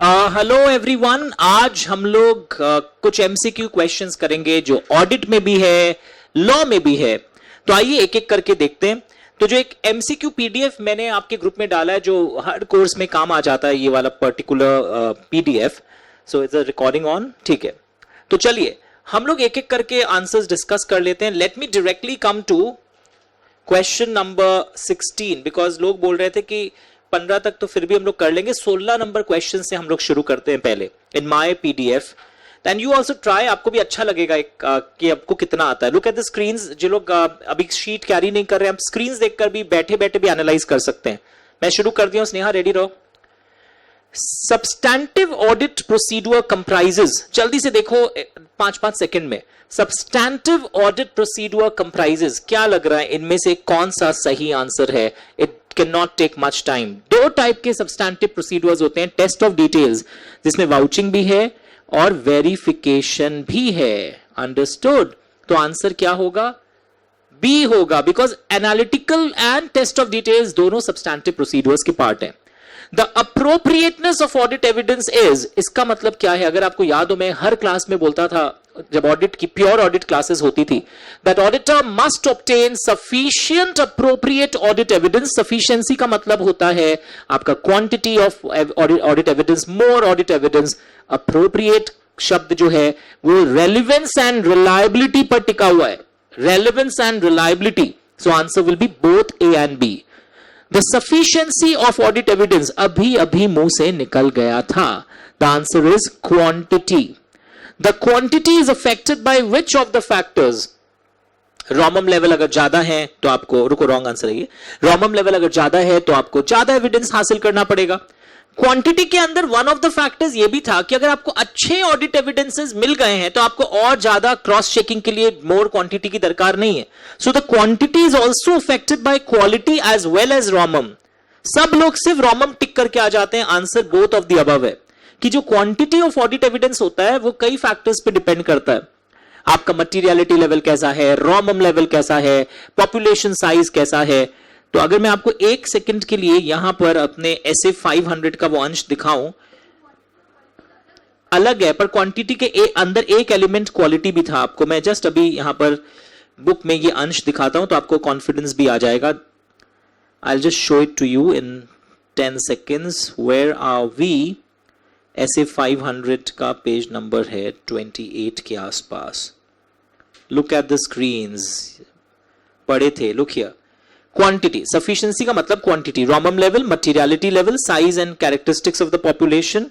Hello everyone, आज हम लोग कुछ एमसीक्यू क्वेश्चंस करेंगे जो ऑडिट में भी है, लॉ में भी है। तो आइए एक एक करके देखते हैं। तो जो एक एमसीक्यू पीडीएफ मैंने आपके ग्रुप में डाला है जो हर कोर्स में काम आ जाता है, ये वाला particular PDF. So it's a recording on, ठीक है। तो चलिए हम लोग एक एक करके आंसर्स डिस्कस कर लेते हैं। Let me directly come to question number 16, because लोग बोल रहे थे कि 15 तक तो फिर भी हम लोग कर लेंगे। 16 नंबर क्वेश्चन से हम लोग शुरू करते हैं पहले in my PDF. Then you also try, आपको भी अच्छा लगेगा कि आपको कितना आता है। Look at the screens. जो लोग अभी शीट कैरी नहीं कर रहे हैं, आप स्क्रीन्स देखकर भी बैठे बैठे भी एनालाइज कर सकते हैं। मैं शुरू कर दिया हूं, स्नेहा रेडी रहो। सब्सटैंटिव ऑडिट प्रोसीड्यूर कंप्राइजेस, जल्दी से देखो 5-5 सेकंड में। सब्सटैंटिव ऑडिट प्रोसीड्यूर कंप्राइजेस, क्या लग रहा है इनमें से कौन सा सही आंसर है? It can not take much time. दो टाइप के सब्सटैंटिव प्रोसीड्यूर्स होते हैं, टेस्ट ऑफ डिटेल्स जिसमें वाउचिंग भी है और वेरिफिकेशन भी है। अंडरस्टूड? तो आंसर क्या होगा? बी होगा, because analytical and test of details दोनों सब्सटैंटिव प्रोसीड्यूर्स के पार्ट हैं। The appropriateness of audit evidence is, इसका मतलब क्या है? अगर आपको याद हो, मैं हर क्लास में बोलता था जब ऑडिट की प्योर ऑडिट क्लासेस होती थी, that auditor must obtain sufficient appropriate audit evidence. Sufficiency का मतलब होता है आपका quantity of audit evidence, more audit evidence. Appropriate शब्द जो है वो रेलिवेंस एंड रिलायबिलिटी पर टिका हुआ है, relevance and reliability. So answer will be both A and B. The sufficiency of audit evidence अभी अभी मुंह से निकल गया था। The answer is quantity. The quantity is affected by which of the factors? ROMM level अगर ज्यादा है तो आपको, रुको रॉन्ग आंसर है ये, रोमम लेवल अगर ज्यादा है तो आपको ज्यादा एविडेंस हासिल करना पड़ेगा। क्वांटिटी के अंदर वन ऑफ द फैक्टर्स ये भी था कि अगर आपको अच्छे ऑडिट एविडेंसेस मिल गए हैं तो आपको और ज्यादा क्रॉस चेकिंग के लिए मोर क्वांटिटी की दरकार नहीं है। So the quantity is also affected by quality as well as ROMM. सब लोग सिर्फ रोमम टिक करके आ जाते हैं। Answer both of the above है कि जो क्वांटिटी ऑफ ऑडिट एविडेंस होता है वो कई फैक्टर्स पे डिपेंड करता है। आपका मटीरियलिटी लेवल कैसा है, रोमम लेवल कैसा है, पॉपुलेशन साइज कैसा है। तो अगर मैं आपको एक सेकंड के लिए यहां पर अपने एसए 500 का वो अंश दिखाऊं, अलग है पर क्वांटिटी के अंदर एक एलिमेंट क्वालिटी भी था। आपको मैं जस्ट अभी यहां पर बुक में ये अंश दिखाता हूं तो आपको कॉन्फिडेंस भी आ जाएगा। I will just show it to you in 10 seconds। Where are we? SA 500 का पेज नंबर है 28 के आसपास। लुक एट द स्क्रीन्स, पढ़े थे, लुक हियर। क्वांटिटी, सफिशिएंसी का मतलब quantity, रोमम level, materiality level, size and characteristics of the population,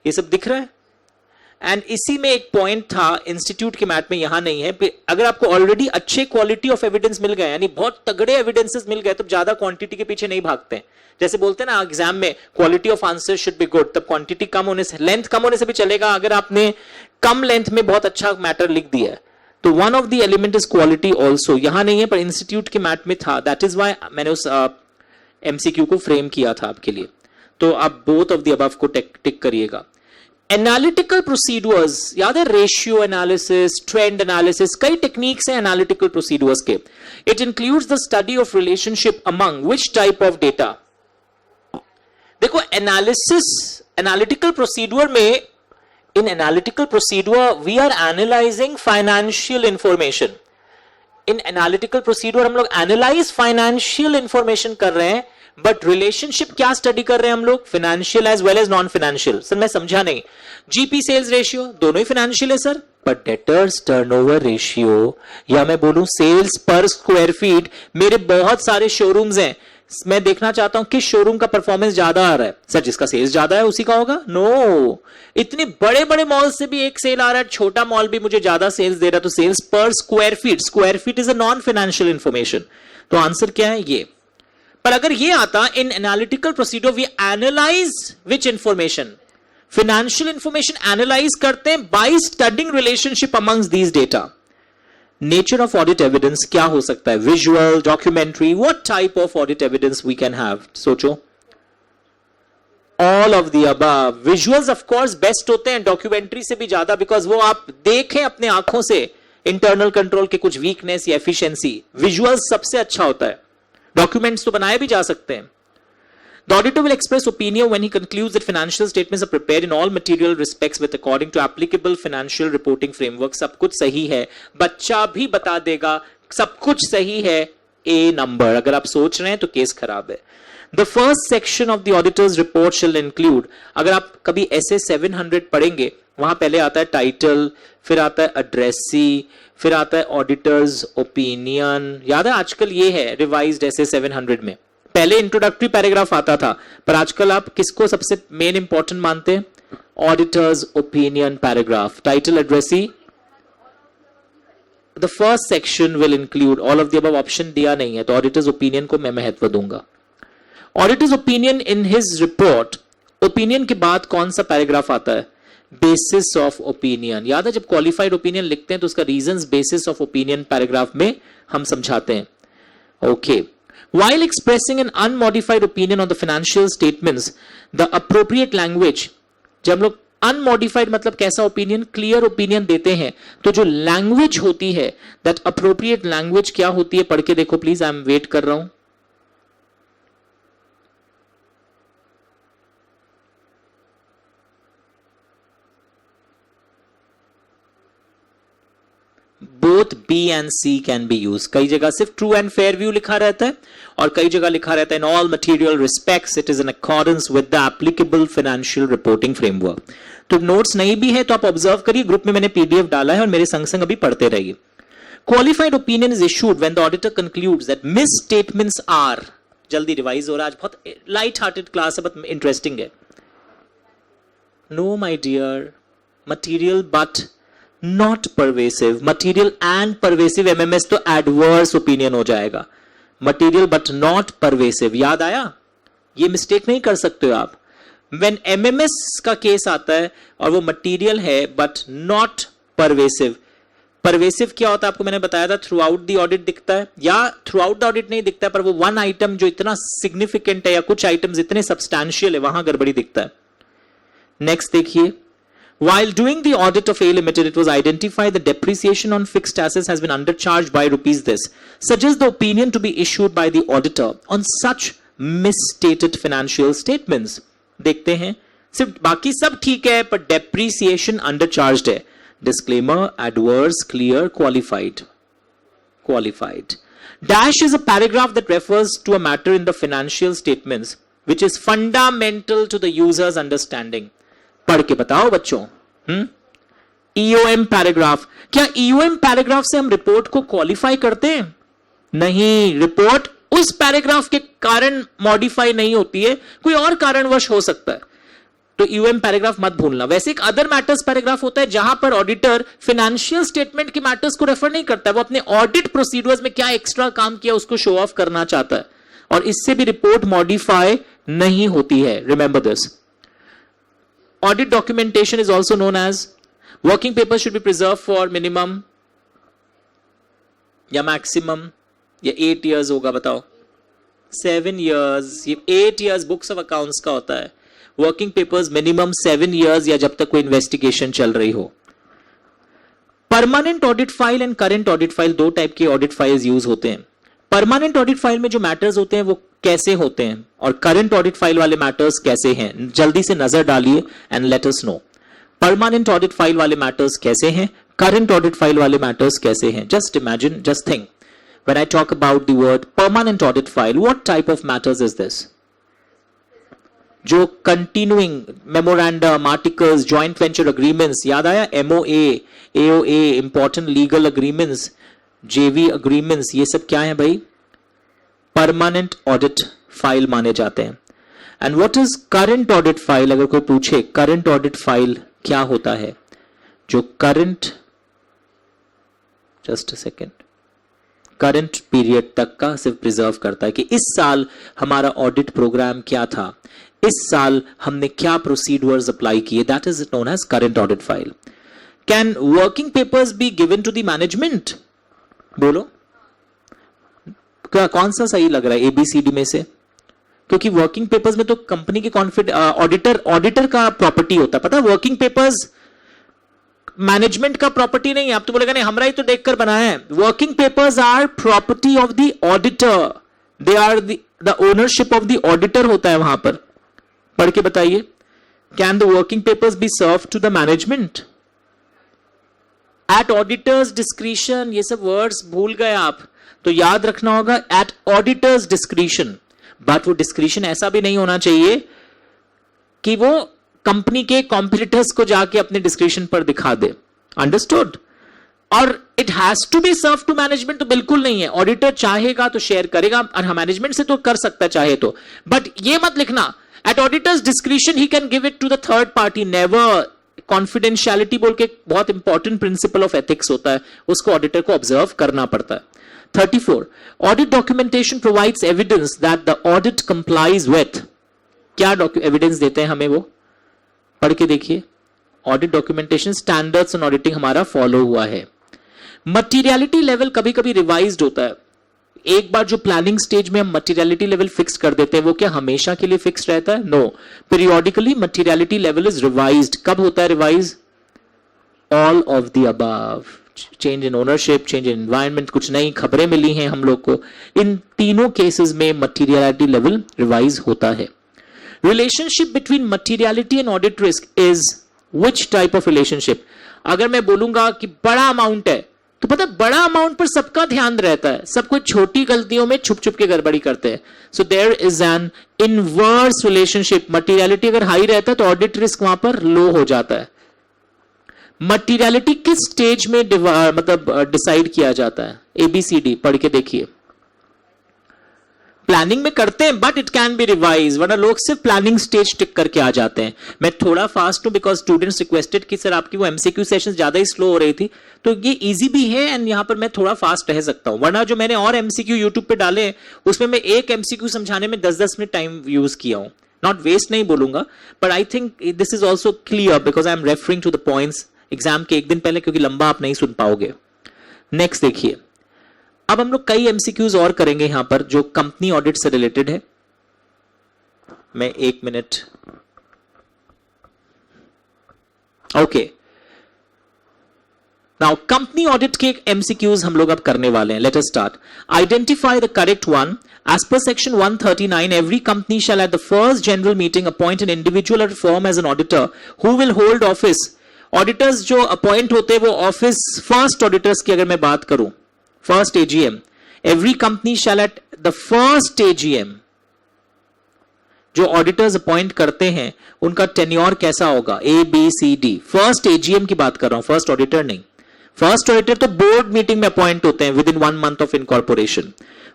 ये सब दिख रहा है। एंड इसी में एक पॉइंट था इंस्टीट्यूट के मैथ में, यहां नहीं है। अगर आपको ऑलरेडी अच्छे क्वालिटी ऑफ एविडेंस मिल गए, यानी बहुत तगड़े एविडेंसेस मिल गए, तो ज्यादा क्वांटिटी के पीछे नहीं भागते। जैसे बोलते हैं ना एग्जाम में quality of answer should be good, तब क्वांटिटी कम होने से, लेंथ कम होने से भी चलेगा अगर आपने कम लेंथ में बहुत अच्छा मैटर लिख दिया है। तो one of the element is quality also. यहां नहीं है पर इंस्टीट्यूट के मैथ में था। दैट इज वाई मैंने उस एमसीक्यू को फ्रेम किया था आपके लिए। तो आप बोथ ऑफ द अबव को टिक करिएगा। एनालिटिकल प्रोसीड्यूर्स याद है? रेशियो एनालिसिस, ट्रेंड एनालिसिस, कई टेक्निक्स हैं एनालिटिकल प्रोसीड्यूर्स के। It includes the study of relationship among which type of data? देखो एनालिसिस, एनालिटिकल प्रोसीड्यूर में, in analytical procedure we are analysing financial information. In analytical procedure हम लोग analyse financial information कर रहे हैं, but relationship क्या study कर रहे हैं हम लोग? Financial as well as non financial. Sir मैं समझा नहीं। जीपी सेल्स रेशियो दोनों ही फाइनेंशियल है sir, but debtors turnover ratio, या मैं बोलूं सेल्स पर स्क्वायर फीट, मेरे बहुत सारे शोरूम्स हैं, मैं देखना चाहता हूं किस शोरूम का परफॉर्मेंस ज्यादा आ रहा है। सर जिसका सेल्स ज्यादा है उसी का होगा? नो, इतने बड़े बड़े मॉल से भी एक सेल आ रहा है, छोटा मॉल भी मुझे ज्यादा सेल्स दे रहा है, तो सेल्स पर square feet, square feet is a non financial information. तो आंसर क्या है? ये। पर अगर ये आता in analytical procedure we analyse which information, financial information analyse करते हैं by studying relationship amongst these data. Nature of audit evidence क्या हो सकता है? Visual, documentary, what type of audit evidence we can have? सोचो। All of the above. Visuals of course best होते हैं documentary से भी ज्यादा, बिकॉज वो आप देखें अपने आंखों से इंटरनल कंट्रोल के कुछ वीकनेस या एफिशिएंसी, विजुअल्स सबसे अच्छा होता है। डॉक्यूमेंट्स तो बनाए भी जा सकते हैं। The auditor will express opinion when he concludes that financial statements are prepared in all material respects with according to applicable financial reporting framework. सब कुछ सही है, बच्चा भी बता देगा सब कुछ सही है, A number. अगर आप सोच रहे हैं तो केस खराब है. The first section of the auditor's report shall include, अगर आप कभी ऐसे 700 पढ़ेंगे, वहां पहले आता है टाइटल, फिर आता है एड्रेसी, फिर आता है ऑडिटर्स ओपिनियन. याद है आजकल ये है रिवाइज्ड ऐसे 700 में. पहले इंट्रोडक्टरी पैराग्राफ आता था, पर आजकल आप किसको सबसे मेन इंपॉर्टेंट मानते हैं? Auditors opinion paragraph. Title addressee. The first section will include all of the above. Option दिया नहीं है तो ऑडिटर्स ओपिनियन को मैं महत्व दूंगा. Auditors opinion in his report. Opinion के बाद कौन सा पैराग्राफ आता है? Basis of opinion. याद है जब क्वालिफाइड ओपिनियन लिखते हैं तो उसका reasons basis of opinion paragraph में हम समझाते हैं. Okay. While expressing an unmodified opinion on the financial statements, the appropriate language, जब हम लोग unmodified मतलब कैसा ओपिनियन? क्लियर ओपिनियन देते हैं तो जो लैंग्वेज होती है, that appropriate language क्या होती है? पढ़ के देखो प्लीज, आई एम वेट कर रहा हूं. Both B and C can be use. कई जगह सिर्फ ट्रू एंड फेयर व्यू लिखा रहता है और कई जगह लिखा रहता है in all material respects it is in accordance with the applicable financial reporting framework. तो नोट्स नहीं भी है तो आप ऑब्जर्व करिए, ग्रुप में मैंने पीडीएफ डाला है और मेरे संग संग अभी पढ़ते रहिए. Qualified opinion is issued when the auditor concludes that misstatements are. जल्दी रिवाइज हो रहा है, आज बहुत लाइट हार्टेड क्लास है बट इंटरेस्टिंग है. No my dear, material but not pervasive. Material and pervasive MMS तो एडवर्स ओपिनियन हो जाएगा. Material but not pervasive. याद आया? ये मिस्टेक नहीं कर सकते हो आप. व्हेन एमएमएस का केस आता है और वो मटीरियल है बट नॉट परवेसिव. परवेसिव क्या होता है आपको मैंने बताया था, थ्रू आउट द ऑडिट दिखता है या थ्रू आउट द ऑडिट नहीं दिखता है, पर वो वन आइटम जो इतना सिग्निफिकेंट है या कुछ आइटम्स इतने सब्सटैंशियल है वहां गड़बड़ी दिखता है. नेक्स्ट देखिए. While doing the audit of A Limited, it was identified that depreciation on fixed assets has been undercharged by rupees this. Suggests the opinion to be issued by the auditor on such misstated financial statements. देखते हैं, सिर्फ बाकी सब ठीक है पर depreciation undercharged है. Disclaimer, adverse, clear, qualified. Qualified. Dash is a paragraph that refers to a matter in the financial statements which is fundamental to the user's understanding. पढ़ के बताओ बच्चों. EOM paragraph. क्या ईओएम पैराग्राफ से हम report को qualify करते हैं? नहीं. रिपोर्ट उस पैराग्राफ के कारण मॉडिफाई नहीं होती है, कोई और कारणवश हो सकता है. तो ईओएम पैराग्राफ मत भूलना. वैसे एक अदर मैटर्स पैराग्राफ होता है जहां पर ऑडिटर फाइनेंशियल स्टेटमेंट के मैटर्स को रेफर नहीं करता है, वो अपने ऑडिट प्रोसीड्यूर्स में क्या एक्स्ट्रा काम किया उसको शो ऑफ करना चाहता है और इससे भी रिपोर्ट मॉडिफाई नहीं होती है. Remember this. Audit documentation is also known as working papers should be preserved for minimum या maximum या 8 years होगा बताओ. 7 years. ये 8 years books of accounts का होता है. Working papers minimum 7 years या जब तक कोई investigation चल रही हो. Permanent audit file and current audit file, दो टाइप के audit files use होते हैं. परमानेंट ऑडिट फाइल में जो मैटर्स होते हैं वो कैसे होते हैं और करंट ऑडिट फाइल वाले मैटर्स कैसे हैं, जल्दी से नजर डालिए and let us know. Permanent audit file वाले मैटर्स कैसे हैं, करंट ऑडिट फाइल वाले मैटर्स कैसे हैं. Just imagine, just think, when I talk about the word permanent audit file, what type of matters is this? जो continuing memorandum, articles, joint venture agreements. याद आया? MOA, AOA, important legal agreements, JV agreements, ये सब क्या है भाई? Permanent audit file माने जाते हैं. And what is current audit file? अगर कोई पूछे करंट ऑडिट फाइल क्या होता है, जो current, just a second, current period तक का सिर्फ प्रिजर्व करता है कि इस साल हमारा ऑडिट प्रोग्राम क्या था, इस साल हमने क्या प्रोसीड्यूर्स अप्लाई किए. That is known as current audit file. Can working papers be given to the management? बोलो क्या, कौन सा सही लग रहा है एबीसीडी में से? क्योंकि वर्किंग पेपर्स में तो कंपनी के ऑडिटर का प्रॉपर्टी होता है, पता है? वर्किंग पेपर्स मैनेजमेंट का प्रॉपर्टी नहीं है. आप तो बोलेगा नहीं हमरा ही तो देखकर बनाया है. Working papers are property of the auditor. They are the ownership of the auditor होता है वहां पर. पढ़ के बताइए. Can the working papers be serve to the management at auditor's discretion. ये सब वर्ड्स भूल गए आप तो याद रखना होगा, एट ऑडिटर्स डिस्क्रिशन. बट वो डिस्क्रिशन ऐसा भी नहीं होना चाहिए कि वो कंपनी के कॉम्पिटिटर्स को जाके अपने डिस्क्रिशन पर दिखा दे. अंडरस्टूड. और it has to be serve to management तो बिल्कुल नहीं है. ऑडिटर चाहेगा तो शेयर करेगा और मैनेजमेंट से तो कर सकता है चाहे तो, बट ये मत लिखना एट ऑडिटर्स डिस्क्रिशन ही can give it to the third party. Never. Confidentiality बोल के बहुत इंपॉर्टेंट प्रिंसिपल ऑफ एथिक्स होता है, उसको ऑडिटर को ऑब्जर्व करना पड़ता है. 34. Audit documentation provides evidence that the audit complies with. क्या एविडेंस देते हैं हमें वो पढ़ के देखिए. Audit documentation standards on auditing हमारा फॉलो हुआ है. मटीरियलिटी लेवल कभी कभी रिवाइज्ड होता है. एक बार जो प्लानिंग स्टेज में हम मटीरियलिटी लेवल फिक्स कर देते हैं वो क्या हमेशा के लिए फिक्स रहता है? No. Periodically materiality level is revised. कब होता है revise? All of the above. Change in ownership, change in environment, कुछ नई खबरें मिली हैं हम लोग को, इन तीनों केसेस में मटीरियलिटी लेवल रिवाइज होता है. Relationship between materiality and audit risk is which type of relationship? अगर मैं बोलूंगा कि बड़ा अमाउंट है तो पता बड़ा अमाउंट पर सबका ध्यान रहता है, सब कोई छोटी गलतियों में छुप छुप के गड़बड़ी करते हैं. So there is an inverse relationship. Materiality अगर हाई रहता है तो ऑडिट रिस्क वहां पर लो हो जाता है. मटीरियलिटी किस स्टेज में मतलब डिसाइड किया जाता है? ABCD पढ़ के देखिए. प्लानिंग में करते हैं but it can be revise, वरना लोग सिर्फ प्लानिंग स्टेज टिक करके आ जाते हैं. मैं थोड़ा फास्ट हूं बिकॉज स्टूडेंट्स रिक्वेस्टेड कि सर आपकी वो MCQ सेशंस ज्यादा ही स्लो हो रही थी, तो ये इजी भी है एंड यहां पर मैं थोड़ा फास्ट रह सकता हूं. वरना जो मैंने और MCQ यूट्यूब पे डाले हैं उसमें मैं एक MCQ समझाने में 10-10 मिनट टाइम यूज किया हूं. नॉट वेस्ट नहीं बोलूंगा, but I think this is also clear because I am referring to the points exam के एक दिन पहले, क्योंकि लंबा आप नहीं सुन पाओगे. नेक्स्ट देखिए. अब हम लोग कई MCQs और करेंगे यहां पर जो कंपनी ऑडिट से रिलेटेड है. मैं 1 minute. Okay. Now company audit के MCQs हम लोग अब करने वाले हैं. Let us start. Identify the correct one. As per section 139, every company shall at the first general meeting appoint an individual or firm as an auditor who will hold office. Auditors जो appoint होते हैं वो office first auditors की अगर मैं बात करूं, first AGM, every company shall at the first AGM जो ऑडिटर्स अपॉइंट करते हैं उनका टेन्योर कैसा होगा? ABCD. फर्स्ट AGM की बात कर रहा हूं, फर्स्ट ऑडिटर नहीं. फर्स्ट ऑडिटर तो बोर्ड मीटिंग में अपॉइंट होते हैं with in 1 month of incorporation.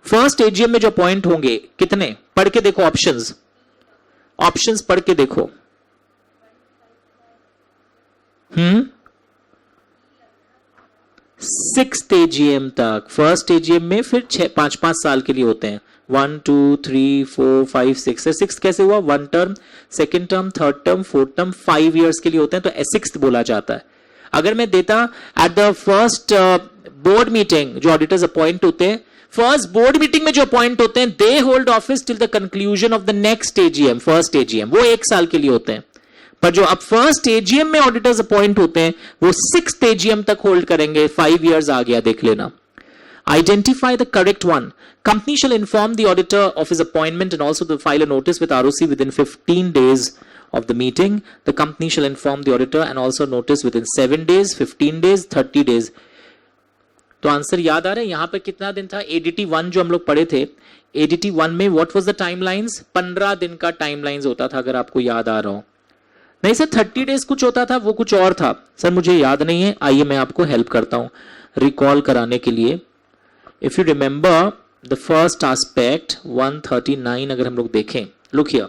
First AGM में जो अपॉइंट होंगे कितने? पढ़ के देखो ऑप्शंस. ऑप्शंस पढ़ के देखो. 6th AGM तक. फर्स्ट AGM में फिर 5-5 साल के लिए होते हैं. 1, 2, 3, 4, 5, 6. 6th कैसे हुआ? 1 term, 2nd term, 3rd term, 4th term, 5 years के लिए होते हैं, तो 6th बोला जाता है. अगर मैं देता eight the first board meeting जो ऑडिटर्स अपॉइंट होते हैं, फर्स्ट बोर्ड मीटिंग में जो अपॉइंट होते हैं they hold office till the conclusion of the next AGM. First AGM वो 1 साल के लिए होते हैं, पर जो अब फर्स्ट AGM में ऑडिटर्स अपॉइंट होते हैं वो 6th AGM तक होल्ड करेंगे. 5 years आ गया, देख लेना. Identify the correct one. Company shall inform the auditor of his appointment and also to file a notice with ROC within 15 days of the meeting. The company shall inform the auditor and also notice within 7 days, 15 days, 30 days. तो answer याद आ रहा है यहां पर कितना दिन था? ADT 1 जो हम लोग पढ़े थे, ADT 1 में what was the timelines? 15 दिन का टाइमलाइंस होता था, अगर आपको याद आ रहा हो. नहीं सर 30 days कुछ होता था, वो कुछ और था. सर मुझे याद नहीं है, आइए मैं आपको हेल्प करता हूं रिकॉल कराने के लिए. If you remember the first aspect 139 अगर हम लोग देखें, लुक हियर,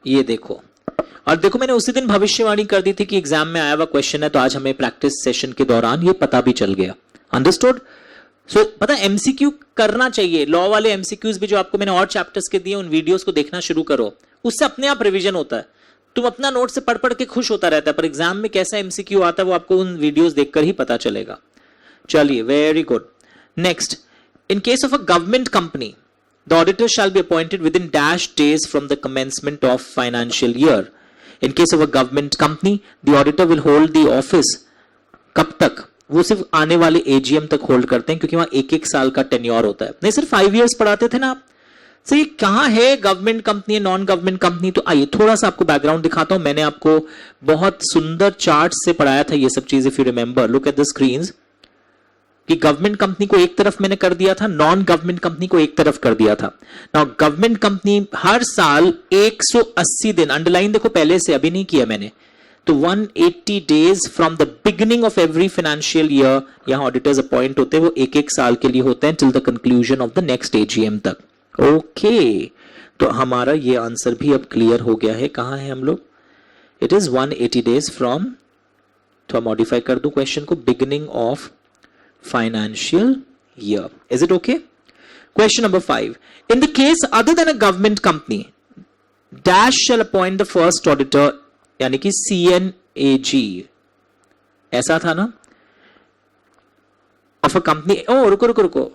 ये देखो. और देखो मैंने उसी दिन भविष्यवाणी कर दी थी कि एग्जाम में आया हुआ क्वेश्चन है, तो आज हमें प्रैक्टिस सेशन के दौरान ये पता भी चल गया. अंडरस्टूड? सो पता है MCQ करना चाहिए. लॉ वाले MCQs भी जो आपको मैंने और चैप्टर्स के दिए उन वीडियोस को देखना शुरू करो, उससे अपने आप रिवीजन होता है. तुम अपना नोट से पढ़ पढ़ के खुश होता रहता है, पर एग्जाम में कैसा MCQ आता है वो आपको उन वीडियोस देखकर ही पता चलेगा. चलिए, very good. Next, in case of a government company the auditor shall be appointed within dash days from the commencement of financial year. In case of a government company, the auditor will hold the office कब तक? वो सिर्फ आने वाले AGM तक hold करते हैं, क्योंकि वहां एक एक साल का टेन्योर होता है। नहीं सिर्फ 5 इयर्स पढ़ाते थे ना आप। सर ये कहां है, गवर्नमेंट कंपनी है, नॉन गवर्नमेंट कंपनी? तो आइए थोड़ा सा आपको बैकग्राउंड दिखाता हूं। मैंने आपको बहुत सुंदर चार्ट से पढ़ाया था ये सब चीज, if you remember, look at the screens, कि गवर्नमेंट कंपनी को एक तरफ मैंने कर दिया था, नॉन गवर्नमेंट कंपनी को एक तरफ कर दिया था। नाउ गवर्नमेंट कंपनी हर साल 180 दिन, अंडरलाइन देखो पहले से, अभी नहीं किया मैंने, तो 180 days from the beginning of every financial year यहां ऑडिटर्स अपॉइंट होते हैं। वो एक एक साल के लिए होते हैं till the conclusion of the next AGM तक। ओके, तो हमारा ये आंसर भी अब क्लियर हो गया है। कहां है हम लोग? इट इज 180 डेज फ्रॉम, तो मॉडिफाई कर दूं क्वेश्चन को, beginning of financial year. Is it okay? Question number 5, in the case other than a government company dash shall appoint the first auditor, यानी कि CNAG, ऐसा था ना, ऑफ अ कंपनी। ओ रुको रुको रुको,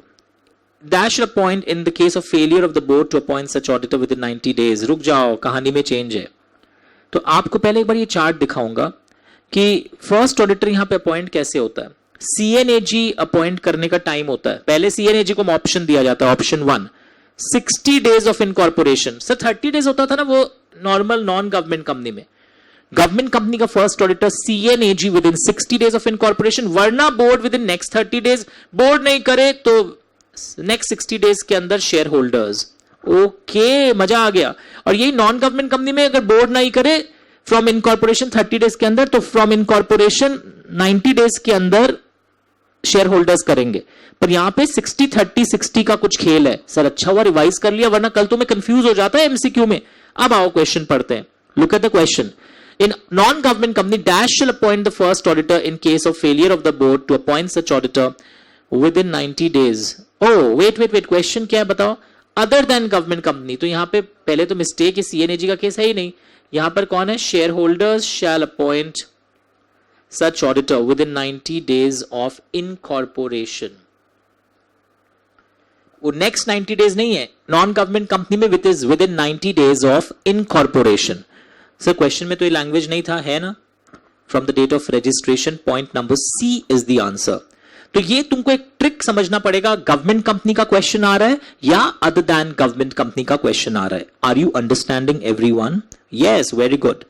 dash appoint in the case of failure of the board to appoint such auditor within 90 days. रुक जाओ, कहानी में चेंज है। तो आपको पहले एक बार ये चार्ट दिखाऊंगा कि फर्स्ट ऑडिटर यहां पे अपॉइंट कैसे होता है। CNAG अपॉइंट करने का टाइम होता है, पहले CNAG को ऑप्शन दिया जाता है, option 1 60 days of incorporation. Sir 30 days होता था ना वो नॉर्मल नॉन गवर्नमेंट कंपनी में। गवर्नमेंट कंपनी का first auditor CNAG within 60 days of incorporation, वरना board within next 30 days. Board नहीं करे तो नेक्स्ट 60 डेज के अंदर शेयर होल्डर्स। ओके, मजा आ गया। और यही नॉन गवर्नमेंट कंपनी में अगर बोर्ड नहीं करे फ्रॉम इनकॉर्पोरेशन 30 डेज के अंदर, तो फ्रॉम इनकॉर्पोरेशन 90 डेज के अंदर शेयर होल्डर्स करेंगे। पर यहां पे 60-30-60 का कुछ खेल है। सर अच्छा हुआ रिवाइज कर लिया, वरना कल तो मैं कंफ्यूज हो जाता है एमसीक्यू में। अब आओ क्वेश्चन पढ़ते हैं। Look at the question. In non-government company, dash shall appoint the first auditor in case of failure of the board to appoint such auditor within 90 days. Oh, wait. Question क्या है बताओ? Other than government company. तो यहाँ पे पहले तो mistake है, CNAG का केस है ही नहीं। यहाँ पर कौन है? Shareholders shall appoint such auditor within 90 days of incorporation. वो next 90 days नहीं है, non-government company में with is within 90 days of incorporation. Sir question में तो ये लैंग्वेज नहीं था, है ना? From the date of registration, point number C is the answer. तो ये तुमको एक ट्रिक समझना पड़ेगा, गवर्नमेंट कंपनी का क्वेश्चन आ रहा है या अदर देन गवर्नमेंट कंपनी का क्वेश्चन आ रहा है। Are you understanding everyone? Yes, very good.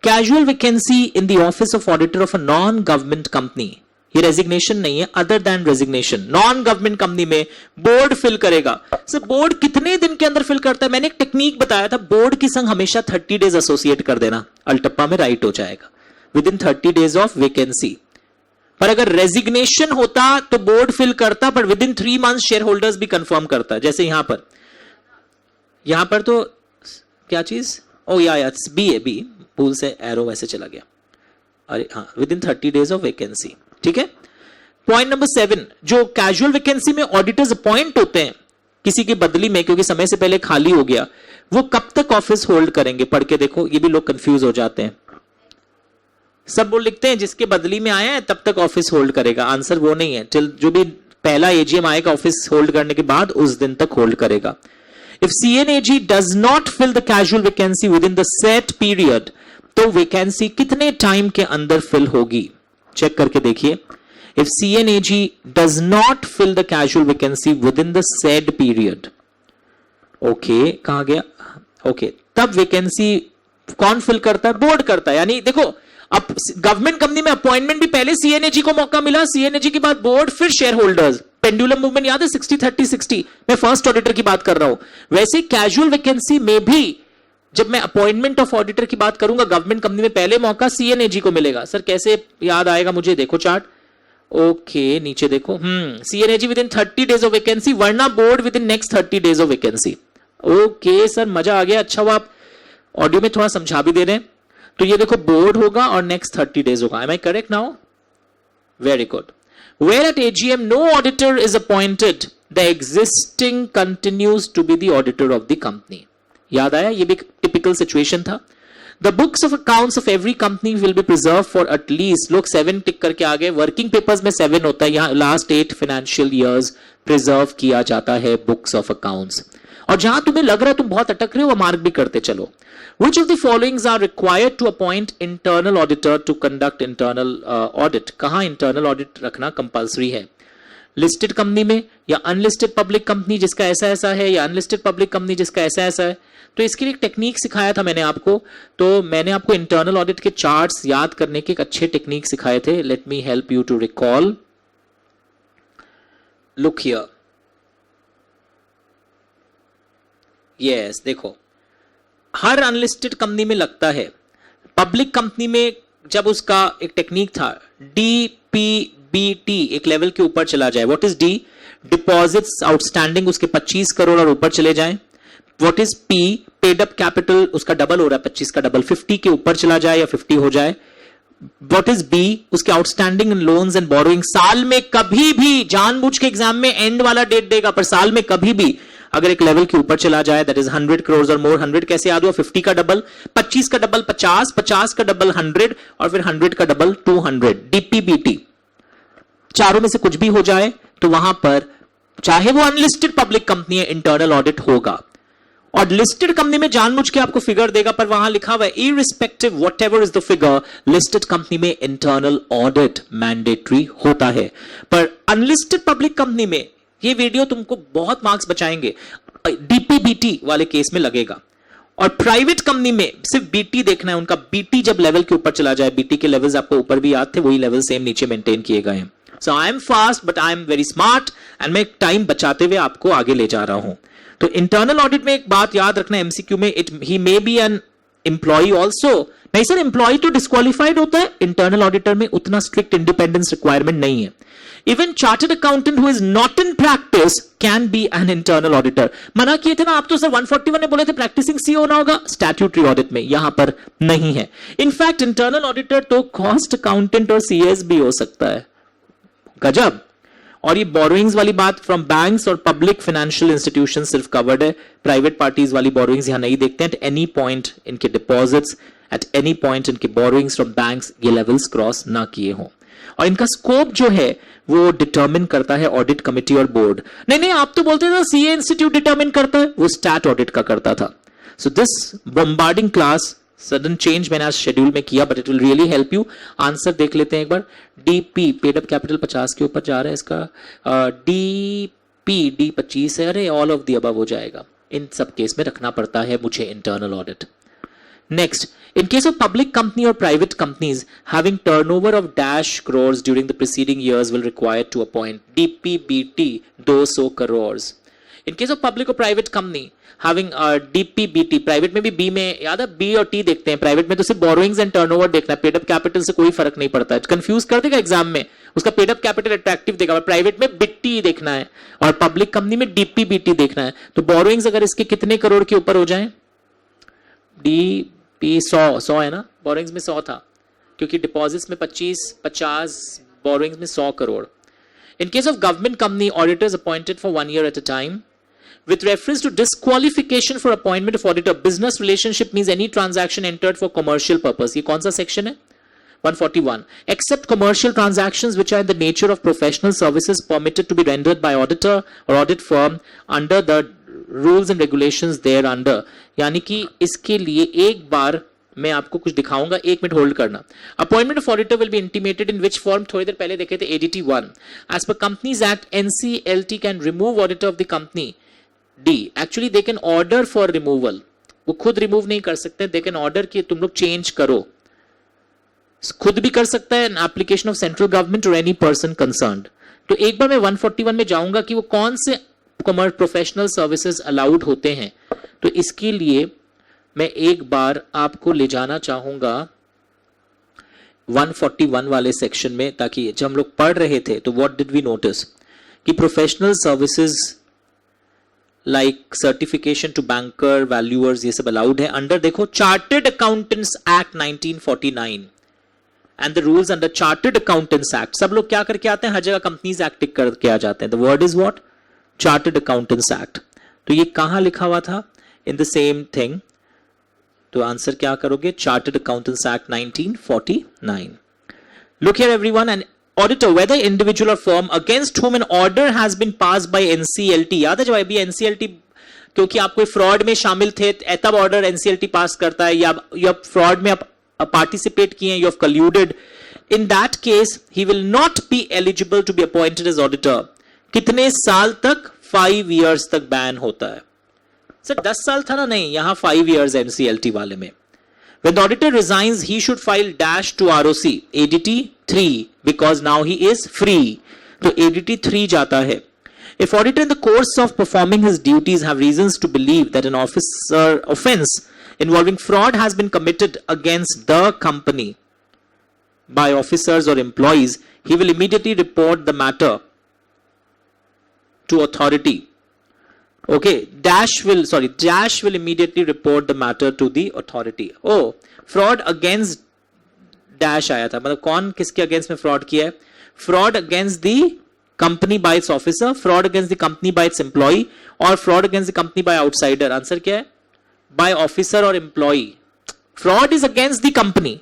Casual vacancy in the office of auditor of a non government company, ये रेजिग्नेशन नहीं है, other than resignation. Non government company में board fill करेगा। Sir board कितने दिन के अंदर फिल करता है? मैंने एक टेक्निक बताया था, बोर्ड के संग हमेशा 30 डेज एसोसिएट कर देना, अल्टप्पा में राइट हो जाएगा, with in 30 days of vacancy. पर अगर रेजिग्नेशन होता तो बोर्ड फिल करता, पर with in 3 months share holders भी कंफर्म करता। जैसे यहां पर तो क्या चीज, ओ या बी है, बी भूल से एरो वैसे चला गया। अरे हाँ, with in 30 days of vacancy. ठीक है। पॉइंट नंबर 7, जो कैजुअल वैकेंसी में ऑडिटर्स अपॉइंट होते हैं किसी की बदली में, क्योंकि समय से पहले खाली हो गया, वो कब तक ऑफिस होल्ड करेंगे? पढ़ के देखो, ये भी लोग कंफ्यूज हो जाते हैं। सब वो लिखते हैं जिसके बदली में आया है तब तक ऑफिस होल्ड करेगा। आंसर वो नहीं है, टिल जो भी पहला एजीएम आएगा ऑफिस होल्ड करने के बाद उस दिन तक होल्ड करेगा। If CNAG does not fill the casual vacancy within the set period, तो वैकेंसी कितने टाइम के अंदर फिल होगी? चेक करके देखिए। If CNAG does not fill the casual vacancy within the said period, okay, कहां गया? Okay, तब वैकेंसी कौन फिल करता है? बोर्ड करता है। यानी देखो, अब गवर्नमेंट कंपनी में अपॉइंटमेंट भी पहले CNAG को मौका मिला, CNAG के बाद बोर्ड, फिर शेयर होल्डर्स। पेंडुलम मूवमेंट याद है, 60-30-60। मैं फर्स्ट ऑडिटर की बात कर रहा हूं। वैसे कैजुअल वैकेंसी में भी जब मैं अपॉइंटमेंट ऑफ ऑडिटर की बात करूंगा, गवर्नमेंट कंपनी में पहले मौका CNAG को मिलेगा। सर कैसे याद आएगा मुझे? देखो चार्ट। ओके, नीचे देखो, CNAG within 30 days of vacancy, वरना board within next 30 days of vacancy. Okay sir, मजा आ गया। अच्छा हुआ आप ऑडियो में थोड़ा समझा भी दे रहे हैं। तो ये देखो, बोर्ड होगा और नेक्स्ट 30 डेज होगा। Am I correct now? Very good. Where at AGM no auditor is appointed, the existing continues to be the auditor of the company. याद आया? ये भी टिपिकल सिचुएशन था। The books of accounts of every company will be preserved for at least, लोग 7 टिक करके आ गए, working papers में 7 होता है, यहां लास्ट 8 फाइनेंशियल ईयर्स प्रिजर्व किया जाता है बुक्स ऑफ अकाउंट्स। और जहां तुम्हें लग रहा है तुम बहुत अटक रहे हो वो मार्क भी करते चलो. Which of the followings are required to appoint internal auditor to conduct internal audit? कहां internal audit रखना कंपल्सरी है? लिस्टेड कंपनी में या अनलिस्टेड पब्लिक कंपनी जिसका ऐसा ऐसा है, या अनलिस्टेड पब्लिक कंपनी जिसका ऐसा ऐसा है? तो इसके लिए एक टेक्निक सिखाया था मैंने आपको. तो मैंने आपको इंटरनल ऑडिट के चार्ट्स याद करने के एक अच्छे टेक्निक सिखाए थे. Let me help you to recall. Look here. Yes, देखो हर अनलिस्टेड कंपनी में लगता है. पब्लिक कंपनी में जब उसका एक टेक्निक था DPBT एक लेवल के ऊपर चला जाए. What is D? Deposits outstanding उसके 25 करोड़ और ऊपर चले जाएं. What is P? Paid up capital उसका डबल हो रहा है, 25 का डबल 50 के ऊपर चला जाए या 50 हो जाए. What is B? उसके आउटस्टैंडिंग लोन्स एंड बोरोइंग साल में कभी भी, जानबूझ के एग्जाम में एंड वाला डेट देगा पर साल में कभी भी अगर एक लेवल के ऊपर चला जाए, दैट इज 100 करोड़ और मोर. 100 कैसे याद हुआ? 50 का डबल, 25 का डबल 50, 50 का डबल 100 और फिर 100 का डबल 200. डीपीबीटी चारों में से कुछ भी हो जाए तो वहां पर चाहे वो अनलिस्टेड पब्लिक कंपनी है इंटरनल ऑडिट होगा. और लिस्टेड कंपनी में जानबूझ के आपको फिगर देगा पर वहां लिखा हुआ है irrespective whatever is the figure, listed company में इंटरनल ऑडिट मैंडेटरी होता है. पर अनलिस्टेड पब्लिक कंपनी में ये वीडियो तुमको बहुत मार्क्स बचाएंगे. डीपीबीटी वाले केस में लगेगा. और प्राइवेट कंपनी में सिर्फ बीटी देखना है. उनका बीटी जब लेवल के ऊपर चला जाए, बीटी के लेवल्स आपको ऊपर भी याद थे, वही लेवल सेम नीचे मेंटेन किए गए हैं. So I am fast but I am very smart and मैं टाइम बचाते हुए आपको आगे ले जा रहा हूं. तो इंटरनल ऑडिट में एक बात याद रखना एमसीक्यू में, he may be an employee also. नहीं सर, एम्प्लॉय तो डिस्क्वालिफाइड होता है. इंटरनल ऑडिटर में उतना स्ट्रिक्ट इंडिपेंडेंस रिक्वायरमेंट नहीं है. Even chartered accountant who is not in practice can be an internal auditor. मना किए थे ना आप तो सर 141 में बोले थे प्रैक्टिसिंग सीओ होना होगा. स्टैट्यूटरी ऑडिट में यहां पर नहीं है. इनफैक्ट इंटरनल ऑडिटर तो कॉस्ट अकाउंटेंट और सीएस भी हो सकता है. गजब. और ये बोरोइंग्स वाली बात फ्रॉम बैंक्स और पब्लिक फाइनेंशियल इंस्टीट्यूशन सिर्फ कवर्ड है. प्राइवेट पार्टीज वाली बोरोइंग्स यहां नहीं देखते हैं. एट एनी पॉइंट इनके डिपॉजिट्स, एट एनी पॉइंट इनके बोरोइंग्स फ्रॉम बैंक्स ये लेवल्स क्रॉस ना किए हों. और इनका स्कोप जो है वो डिटरमिन करता है ऑडिट कमिटी और बोर्ड. नहीं, आप तो बोलते थे सीए इंस्टीट्यूट डिटरमिन करता है, वो स्टैट ऑडिट का करता था. So this bombarding class sudden change मैंने आज शेड्यूल में किया but it will really help you. Answer देख लेते हैं एक बार. डीपी पेड अप कैपिटल 50 के ऊपर जा रहा है इसका. डीपी डी 25 है. अरे ऑल ऑफ द अबव हो जाएगा. इन सब केस में रखना पड़ता है मुझे internal audit. Next, in case of public company or private companies having turnover of dash crores during the preceding years will require to appoint DPBT 200 crores. In case of public or private company having DPBT, private में भी B में याद है B और T देखते हैं. Private में तो सिर्फ borrowings and turnover देखना है. पेड अप कैपिटल से कोई फर्क नहीं पड़ता है. कंफ्यूज कर देगा एग्जाम में. उसका पेड अप कैपिटल अट्रैक्टिव देगा. प्राइवेट में बिट्टी देखना है और पब्लिक कंपनी में DPBT देखना है. तो borrowings अगर इसके कितने करोड़ के ऊपर हो जाए, DP 100 है ना, बोरोइंग्स में 100 था क्योंकि डिपॉजिट्स में 25, 50, बोरोइंग्स में 100 crore. In case of government company, auditors appointed for 1 year at a time. With reference to disqualification for appointment of auditor, business relationship means any transaction entered for commercial purpose. ये कौन सा section है? 141. Except commercial transactions which are in the nature of professional services permitted to be rendered by auditor or audit firm under the rules and regulations there under. यानी कि इसके लिए एक बार मैं आपको कुछ दिखाऊंगा. 1 मिनट होल्ड करना. Appointment of auditor will be intimated in which form. थोड़ी देर पहले देखे थे ADT 1. As per companies act NCLT can remove auditor of the company. D, actually they can order for removal. वो खुद रिमूव नहीं कर सकते. दे कैन ऑर्डर कि तुम लोग चेंज करो. खुद भी कर सकता है. An application of central government और एनी पर्सन कंसर्न्ड. तो एक बार मैं 141 में जाऊंगा कि वो कौन से प्रोफेशनल सर्विसेज अलाउड होते हैं. तो इसके लिए मैं एक बार आपको ले जाना चाहूंगा 141 वाले सेक्शन में, ताकि जब हम लोग पढ़ रहे थे तो व्हाट डिड वी नोटिस कि professional services like certification to banker, valuers, ये सब अलाउड है अंडर, देखो, chartered accountants act 1949 and the rules under chartered accountants act. सब लोग क्या करके आते हैं, हर जगह कंपनीज एक्ट टिक करके आ जाते हैं. The word is what? Chartered accountants act. तो ये कहां लिखा हुआ था? In the same thing. तो आंसर क्या करोगे? Chartered accountants act 1949. Look here everyone. And auditor, whether individual or firm against whom an order has been passed by NCLT. याद है जब अभी NCLT क्योंकि आप कोई फ्रॉड में शामिल थे तब ऑर्डर एनसीएलटी पास करता है, या फ्रॉड में आप पार्टिसिपेट किए, you have colluded, in that case he will not be eligible to be appointed as auditor. कितने साल तक? 5 years तक बैन होता है. सर 10 साल था ना? नहीं, यहां 5 years एनसीएलटी वाले में. When the auditor resigns, he should file dash to ROC, ADT 3, because now he is free. तो ADT 3 जाता है. If auditor in the course of performing his duties have reasons to believe that an offense involving fraud has been committed against the company by officers or employees, he will immediately report the matter to authority. Okay, dash will immediately report the matter to the authority. Oh, fraud against dash आया था, मतलब कौन किसके against में fraud किया है? Fraud against the company by its officer, fraud against the company by its employee, और fraud against the company by outsider. Answer क्या है? बाय ऑफिसर और employee. Fraud is against the company.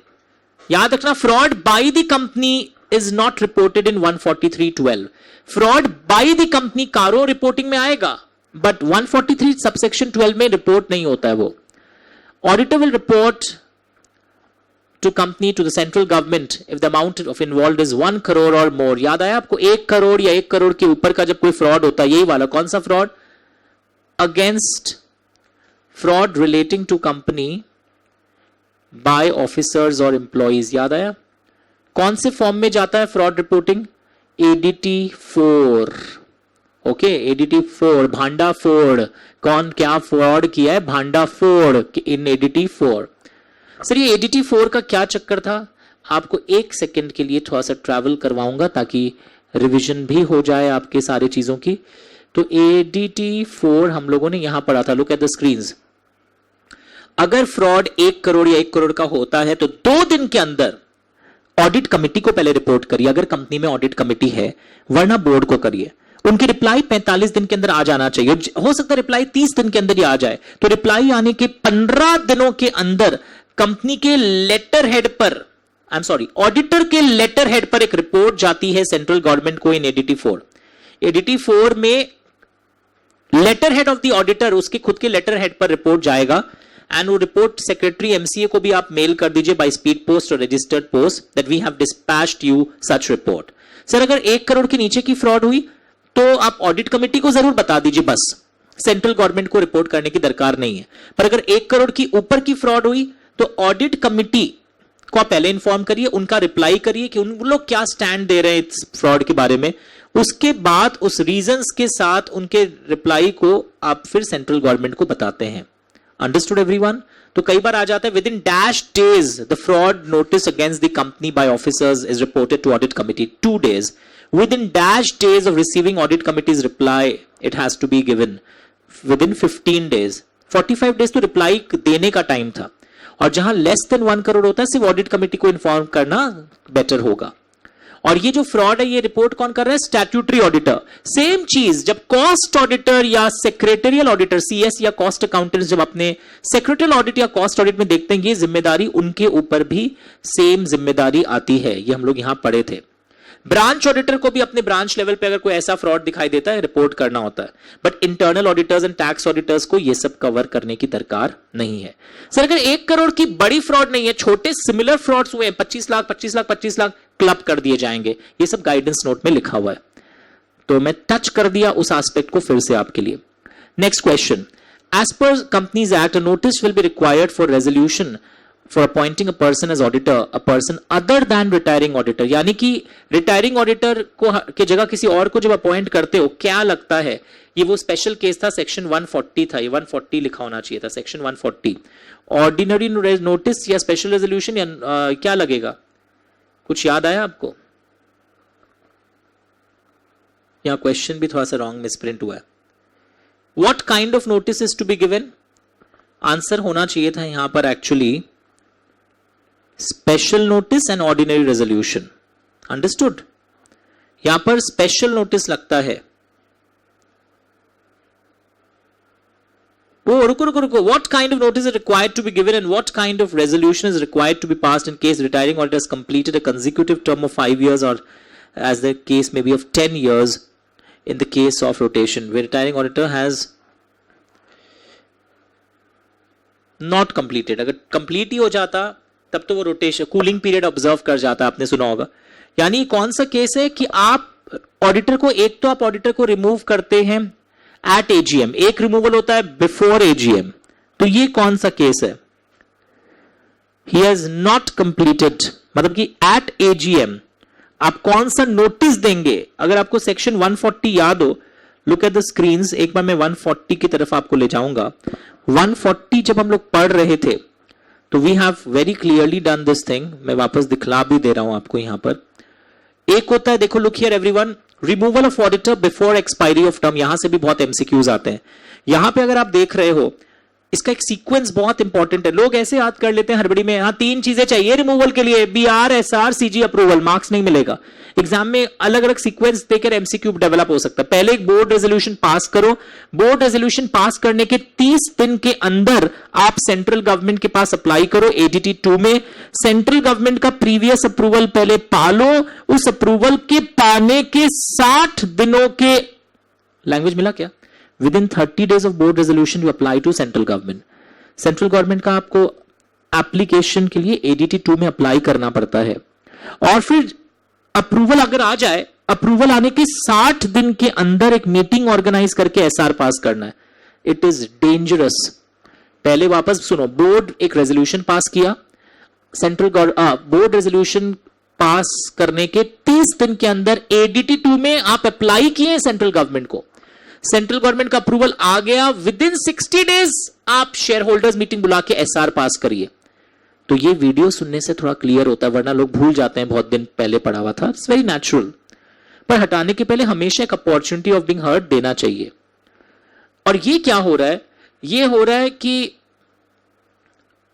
याद रखना, fraud by the company is not reported in 143(12). Fraud by the company कारो reporting में आएगा, but 143 subsection 12 में रिपोर्ट नहीं होता है वो. Auditor will report to company, to the central government, if the amount of involved is 1 crore और मोर. याद आया आपको? 1 crore या 1 crore के ऊपर का जब कोई फ्रॉड होता है, यही वाला कौन सा fraud? Against fraud relating to company by officers और एम्प्लॉइज. याद आया? कौन से फॉर्म में जाता है fraud reporting? ADT 4. Okay, ADT 4, भांडा फोड़. कौन क्या फ्रॉड किया है? भांडा फोड़ इन ADT 4. सर ये ADT 4 का क्या चक्कर था? आपको 1 सेकंड के लिए थोड़ा सा ट्रैवल करवाऊंगा ताकि रिवीजन भी हो जाए आपके सारे चीजों की. तो ADT 4 हम लोगों ने यहां पढ़ा था. Look at the screens. अगर फ्रॉड 1 crore या 1 crore का होता है तो 2 दिन के अंदर ऑडिट कमिटी को पहले रिपोर्ट करिए, अगर कंपनी में ऑडिट कमिटी है, वरना बोर्ड को करिए. उनकी रिप्लाई 45 दिन के अंदर आ जाना चाहिए. हो सकता है रिप्लाई 30 दिन के अंदर ही आ जाए. तो रिप्लाई आने के 15 दिनों के अंदर कंपनी के लेटर हेड पर, ऑडिटर के लेटर हेड पर एक रिपोर्ट जाती है सेंट्रल गवर्नमेंट को इन ADT 4. ADT 4 में letter head of the auditor, उसके खुद के लेटर हेड पर रिपोर्ट जाएगा, एंड वो रिपोर्ट सेक्रेटरी MCA को भी आप मेल कर दीजिए बाय स्पीड पोस्ट और registered post that we have dispatched you such report. Sir अगर 1 crore के नीचे की फ्रॉड हुई तो आप ऑडिट कमेटी को जरूर बता दीजिए, बस सेंट्रल गवर्नमेंट को रिपोर्ट करने की दरकार नहीं है. पर अगर 1 crore की ऊपर की फ्रॉड हुई तो ऑडिट कमेटी को आप पहले इंफॉर्म करिए, उनका रिप्लाई करिए कि उन लोग क्या स्टैंड दे रहे हैं इस फ्रॉड के बारे में. उसके बाद उस रीजंस के साथ उनके रिप्लाई को आप फिर सेंट्रल गवर्नमेंट को बताते हैं. Understood everyone? तो कई बार आ जाता है within dash days the fraud notice against the company by officers is reported to audit committee. 2 days. Within dash days of receiving audit committee's reply, it has to be given. Within 15 days. 45 days तो reply देने का time था, और जहां less than 1 crore होता है सिर्फ audit committee को इन्फॉर्म करना बेटर होगा. और ये जो फ्रॉड है ये रिपोर्ट कौन कर रहा है? Statutory auditor. सेम चीज जब कॉस्ट ऑडिटर या सेक्रेटरियल ऑडिटर, CS या कॉस्ट अकाउंटेंट जब अपने सेक्रेटरियल ऑडिट या कॉस्ट ऑडिट में देखते हैं, ये जिम्मेदारी उनके ऊपर भी सेम जिम्मेदारी आती है. ये हम लोग यहां पढ़े थे. ब्रांच ऑडिटर को भी अपने ब्रांच लेवल पे अगर कोई ऐसा फ्रॉड दिखाई देता है रिपोर्ट करना होता है, but internal auditors and tax auditors को ये सब कवर करने की दरकार नहीं है. सर अगर 1 crore की बड़ी फ्रॉड नहीं है, छोटे सिमिलर फ्रॉड्स हुए 25 लाख 25 लाख 25 लाख, क्लब कर दिए जाएंगे. ये सब गाइडेंस नोट में लिखा हुआ है, तो मैं टच कर दिया उस एस्पेक्ट को फिर से आपके लिए. Next question. As per companies act, a notice will be required for resolution for appointing a person as auditor, a person other than retiring auditor. यानी कि रिटायरिंग ऑडिटर को के जगह किसी और को जब अपॉइंट करते हो, क्या लगता है? ये वो स्पेशल केस था, सेक्शन 140 था, ये 140 लिखा होना चाहिए था, सेक्शन 140. ऑर्डिनरी नोटिस या स्पेशल रेजोल्यूशन या क्या लगेगा? कुछ याद आया आपको? यहाँ क्वेश्चन भी थोड़ा सा रॉन्ग मिसप्रिंट हुआ है. What kind of notice is to be given? Answer होना चाहिए था यहां पर actually special notice and ordinary resolution. Understood? यहां पर स्पेशल नोटिस लगता है. Oh, रुको. What kind of notice is required to be given and what kind of resolution is required to be passed in case retiring auditor has completed a consecutive term of 5 years, or as the case may be of 10 years in the case of rotation, where retiring auditor has not completed. अगर complete ही हो जाता तब तो वो rotation cooling period observe कर जाता, आपने सुना होगा। यानी कौन सा केस है कि आप ऑडिटर को, एक तो आप ऑडिटर को रिमूव करते हैं एट एजीएम, एक रिमूवल होता है बिफोर एजीएम। तो ये कौन सा केस है? ही हैज नॉट कंप्लीटेड, मतलब कि एट एजीएम आप कौन सा नोटिस देंगे? अगर आपको सेक्शन 140 याद हो, लुक एट द स्क्रीन्स, एक बार मैं 140 की तरफ आपको ले जाऊंगा। 140 जब हम लोग पढ़ रहे थे तो we have very clearly done this thing. मैं वापस दिखला भी दे रहा हूं आपको यहां पर। एक होता है, देखो look here everyone, removal of auditor before expiry of term. यहां से भी बहुत एमसीक्यूज आते हैं। यहां पे अगर आप देख रहे हो, इसका एक सीक्वेंस बहुत इंपॉर्टेंट है। लोग ऐसे याद कर लेते हैं हड़बड़ी में, यहां 3 चीजें चाहिए रिमूवल के लिए, BR, SR, CG approval, marks नहीं मिलेगा। एग्जाम में अलग अलग सीक्वेंस देकर एमसीक्यू डेवलप हो सकता है। पहले एक बोर्ड रेजोल्यूशन पास करो, बोर्ड रेजोल्यूशन पास करने के 30 दिन के अंदर आप सेंट्रल गवर्नमेंट के पास अप्लाई करो एडीटी 2 में। सेंट्रल गवर्नमेंट का प्रीवियस अप्रूवल पहले पालो, उस अप्रूवल के पाने के 60 दिनों के, लैंग्वेज मिला क्या, within 30 days of board resolution you apply to central government। Central government का आपको एप्लीकेशन के लिए एडीटी 2 में अप्लाई करना पड़ता है। और फिर अप्रूवल अगर आ जाए, अप्रूवल आने के 60 दिन के अंदर एक मीटिंग ऑर्गेनाइज करके एसआर पास करना है। It is dangerous. पहले वापस सुनो, बोर्ड एक रेजोल्यूशन पास किया, सेंट्रल बोर्ड रेजोल्यूशन पास करने के 30 दिन के अंदर एडीटी 2 में आप अप्लाई किए सेंट्रल गवर्नमेंट को, सेंट्रल गवर्नमेंट का अप्रूवल आ गया, विद इन 60 डेज आप शेयर होल्डर्स मीटिंग बुला के एसआर पास करिए। तो ये वीडियो सुनने से थोड़ा क्लियर होता है, वरना लोग भूल जाते हैं, बहुत दिन पहले पढ़ा हुआ था। It's very natural. पर हटाने के पहले हमेशा एक अपॉर्चुनिटी ऑफ बीइंग हर्ड देना चाहिए। और ये क्या हो रहा है? ये हो रहा है कि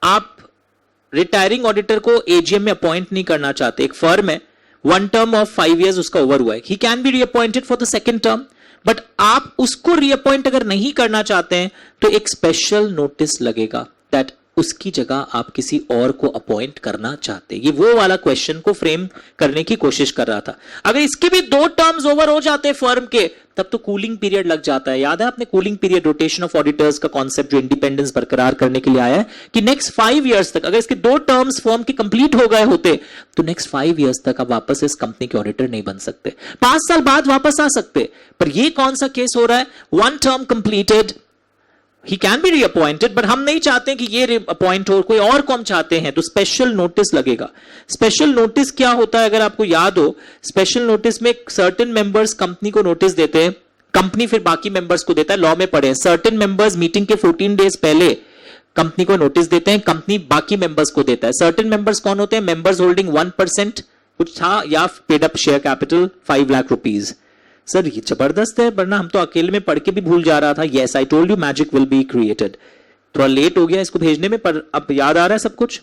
आप रिटायरिंग ऑडिटर को एजीएम में अपॉइंट नहीं करना चाहते। एक फर्म है, 1 टर्म ऑफ 5 years उसका ओवर हुआ है, he can be reappointed for the second term, but आप उसको रीअपॉइंट अगर नहीं करना चाहते हैं तो एक स्पेशल नोटिस लगेगा दैट उसकी जगह आप किसी और को अपॉइंट करना चाहते हैं। ये वो वाला क्वेश्चन को फ्रेम करने की कोशिश कर रहा था। अगर इसके भी 2 टर्म्स ओवर हो जाते हैं फर्म के, तब तो कूलिंग पीरियड लग जाता है। याद है आपने cooling period, rotation of auditors का कॉन्सेप्ट जो इंडिपेंडेंस बरकरार करने के लिए आया है कि नेक्स्ट 5 years तक, अगर इसके 2 टर्म्स फर्म के कंप्लीट हो गए होते तो नेक्स्ट 5 years तक आप वापस इस कंपनी के ऑडिटर नहीं बन सकते। 5 साल बाद वापस आ सकते। पर ये कौन सा केस हो रहा है? 1 term completed, he can be reappointed, but हम नहीं चाहते कि ये अपॉइंट हो, कोई और को हम चाहते हैं, तो स्पेशल नोटिस लगेगा। स्पेशल नोटिस क्या होता है? अगर आपको याद हो, स्पेशल नोटिस में सर्टेन मेंबर्स कंपनी को नोटिस देते हैं, कंपनी फिर बाकी मेंबर्स को देता है। लॉ में पढ़े, सर्टेन मेंबर्स मीटिंग के 14 days पहले कंपनी को नोटिस देते हैं, कंपनी बाकी मेंबर्स को देता है। सर्टेन मेंबर्स कौन होते हैं? मेंबर्स होल्डिंग 1% कुछ था, या paid up share capital 5 lakh rupees. Sir ये जबरदस्त है, वरना हम तो अकेले में पढ़ के भी भूल जा रहा था। Yes, I told you magic will be created. थोड़ा लेट हो गया इसको भेजने में, पर अब याद आ रहा है सब कुछ।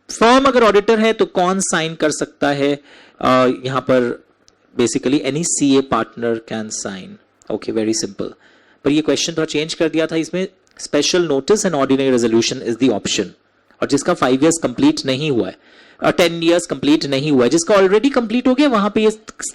फर्म अगर ऑडिटर है तो कौन साइन कर सकता है? यहां पर basically any CA partner can sign. Okay, very simple. पर ये क्वेश्चन थोड़ा चेंज कर दिया था, इसमें special notice and ordinary resolution is the option. और जिसका 5 years कंप्लीट नहीं हुआ है और 10 years कंप्लीट नहीं हुआ है, जिसका ऑलरेडी कंप्लीट हो गया, वहां पे ये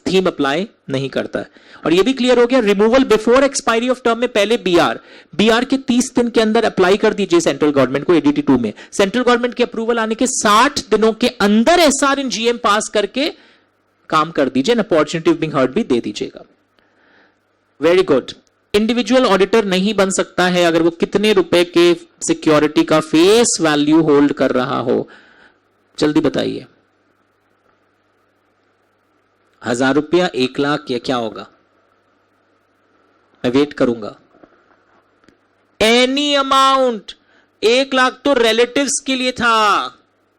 थीम अप्लाई नहीं करता है। और ये भी क्लियर हो गया, removal before expiry of term में पहले बीआर के 30 दिन के अंदर अप्लाई कर दीजिए सेंट्रल गवर्नमेंट को एडीटी 2 में। सेंट्रल गवर्नमेंट के अप्रूवल आने के 60 दिनों के अंदर एसआर इन जीएम पास करके काम कर दीजिए, अपॉर्चुनिटी ऑफ बीइंग हर्ड भी दे दीजिएगा। Very good. इंडिविजुअल ऑडिटर नहीं बन सकता है अगर वो कितने रुपए के सिक्योरिटी का फेस वैल्यू होल्ड कर रहा हो? जल्दी बताइए। 1000 रुपया, 1 लाख, या क्या होगा? मैं वेट करूंगा। Any amount. 1 लाख तो रिलेटिव्स के लिए था,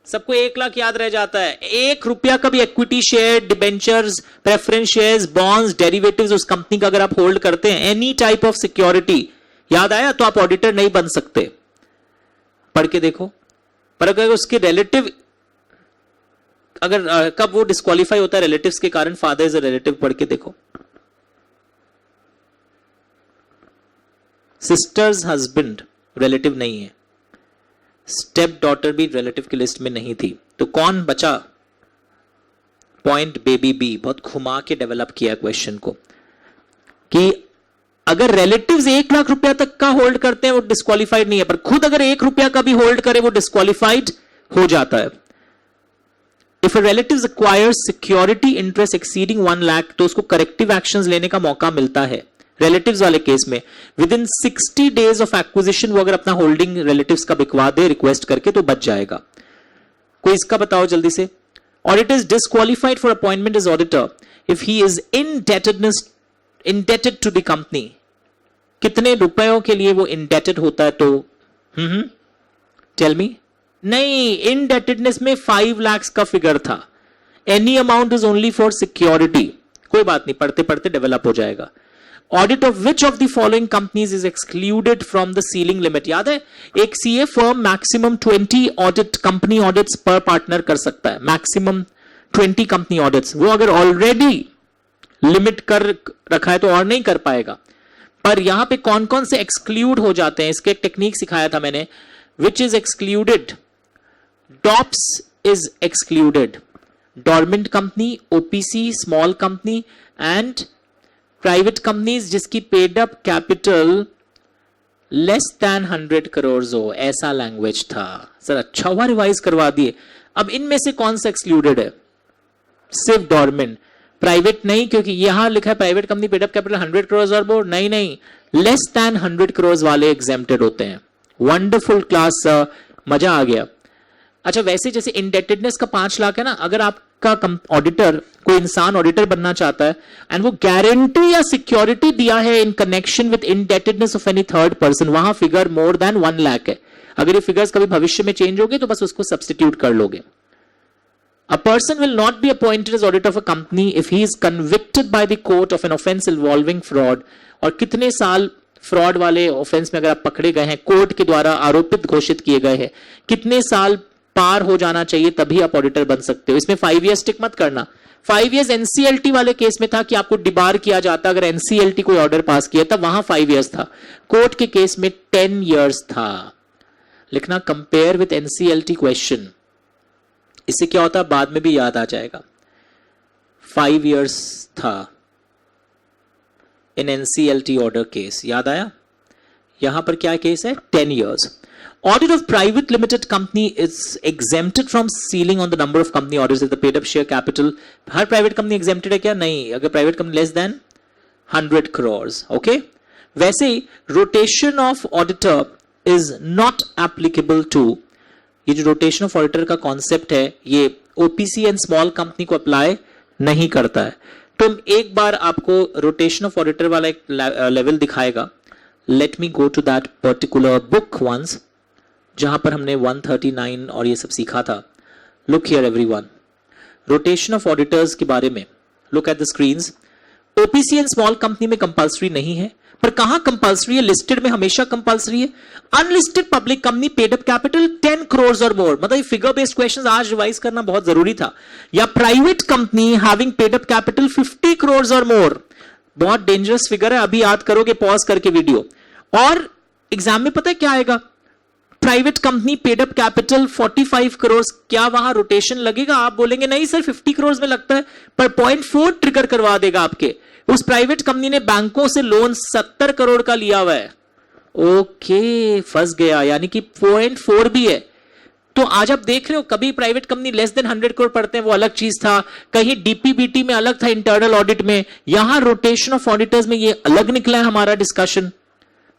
सबको 1 लाख याद रह जाता है। 1 रुपया का भी equity share, debentures, preference shares, bonds, derivatives उस कंपनी का अगर आप होल्ड करते हैं, एनी टाइप ऑफ सिक्योरिटी, याद आया, तो आप ऑडिटर नहीं बन सकते। पढ़ के देखो। पर अगर उसके रिलेटिव, अगर कब वो डिस्क्वालीफाई होता है रिलेटिव्स के कारण, फादर इज अ रिलेटिव, पढ़ के देखो। सिस्टर्स हस्बैंड रिलेटिव नहीं है, स्टेप डॉटर भी रिलेटिव की लिस्ट में नहीं थी, तो कौन बचा? Point baby B. बहुत घुमा के डेवलप किया क्वेश्चन को कि अगर रिलेटिव्स 1 लाख रुपया तक का होल्ड करते हैं वो डिस्क्वालिफाइड नहीं है, पर खुद अगर 1 रुपया का भी होल्ड करे वो डिस्क्वालिफाइड हो जाता है। If a relatives acquires security interest exceeding 1 lakh तो उसको करेक्टिव एक्शंस लेने का मौका मिलता है। रिलेटिव्स वाले केस में with in 60 days of acquisition वो अगर अपना होल्डिंग रिलेटिव्स का बिकवा दे रिक्वेस्ट करके तो बच जाएगा। कोई इसका बताओ जल्दी से। Auditor is disqualified for appointment as auditor if he is indebted to the company. कितने रुपयों के लिए वो इंडेटेड होता है? तो टेल मी। नहीं, इंडेटेडनेस में 5 लाख का फिगर था। Any amount is only for security. कोई बात नहीं, पढ़ते पढ़ते डेवलप हो जाएगा। Audit of which of the following companies is excluded from the ceiling limit. याद है, एक CA firm maximum 20 audit company audits पर पार्टनर कर सकता है। Maximum 20 company audits. वो अगर ऑलरेडी लिमिट कर रखा है तो और नहीं कर पाएगा। पर यहां पे कौन कौन से एक्सक्लूड हो जाते हैं, इसके एक टेक्निक सिखाया था मैंने। Which is excluded? Dops is excluded. Dormant company, OPC, small company and private companies जिसकी paid up capital less than 100 crore हो, ऐसा लैंग्वेज था। सर अच्छा हुआ रिवाइज करवा दिए। अब इनमें से कौन सा एक्सक्लूडेड है? सिर्फ डॉर्मेंट। प्राइवेट नहीं, क्योंकि यहां लिखा है private company paid up capital 100 crore और बोर्ड नहीं नहीं, लेस देन 100 करोड़ वाले एग्जेम्प्टेड होते हैं। वंडरफुल क्लास, मजा आ गया। अच्छा, वैसे जैसे इंडेटेडनेस का 5 लाख है ना, अगर आपका ऑडिटर, कोई इंसान ऑडिटर बनना चाहता है एंड वो गारंटी या सिक्योरिटी दिया है in connection with indebtedness of any third person, वहां फिगर मोर देन 1 लाख है। अगर ये फिगर्स कभी भविष्य में चेंज होंगे तो बस उसको सब्स्टिट्यूट कर लोगे। A person will not be appointed as auditor of a company if he is convicted by the court of an offense involving fraud. और कितने साल फ्रॉड वाले ऑफेंस में अगर आप पकड़े गए हैं, कोर्ट के द्वारा आरोपित घोषित किए गए हैं, कितने साल पार हो जाना चाहिए तभी आप ऑडिटर बन सकते हो। इसमें 5 ईयर्स टिक मत करना। 5 ईयर्स एनसीएलटी वाले केस में था कि आपको डिबार किया जाता अगर एनसीएलटी कोई ऑर्डर पास किया, तब वहां 5 ईयर्स था। कोर्ट के केस में 10 ईयर्स था। लिखना कंपेयर विद एनसीएलटी क्वेश्चन। इससे क्या होता है, बाद में भी याद आ जाएगा। 5 ईयर्स था इन एनसीएलटी ऑर्डर केस, याद आया? यहां पर क्या केस है? 10 years. Audit of private limited company is exempted from ceiling on the number of company orders if the paid up share capital. हर प्राइवेट कंपनी exempted है क्या? नहीं, अगर private company less than 100 crores, okay. वैसे ही rotation of auditor is not applicable to, ये जो rotation of auditor का कॉन्सेप्ट है ये ओपीसी एंड स्मॉल कंपनी को अप्लाई नहीं करता है। तो एक बार आपको रोटेशन ऑफ ऑडिटर वाला एक लेवल दिखाएगा। Let me go to that particular book once, जहां पर हमने 139 और ये सब सीखा था। Look here everyone, rotation of auditors के बारे में। Look at the screens. OPC and small company में कंपल्सरी नहीं है, पर कहां कंपल्सरी है? लिस्टेड में हमेशा कंपल्सरी है। Unlisted public company paid up capital 10 crore और मोर, मतलब फिगर बेस्ड क्वेश्चंस आज रिवाइज करना बहुत जरूरी था। या private company having paid up capital 50 crore और मोर, बहुत डेंजरस फिगर है, अभी याद करोगे पॉज करके वीडियो। और एग्जाम में पता है क्या आएगा? Private company paid up capital 45 crore, क्या वहां रोटेशन लगेगा? आप बोलेंगे नहीं सर 50 करोड़ में लगता है, पर 0.4 ट्रिगर करवा देगा आपके। उस प्राइवेट कंपनी ने बैंकों से लोन 70 करोड़ का लिया हुआ है। ओके, फंस गया, यानी कि 0.4 भी है। तो आज आप देख रहे हो, कभी private company less than 100 crore पड़ते हैं वो अलग चीज था, कहीं डीपीबीटी में अलग था, इंटरनल ऑडिट में, यहां रोटेशन ऑफ ऑडिटर्स में ये अलग निकला है हमारा डिस्कशन।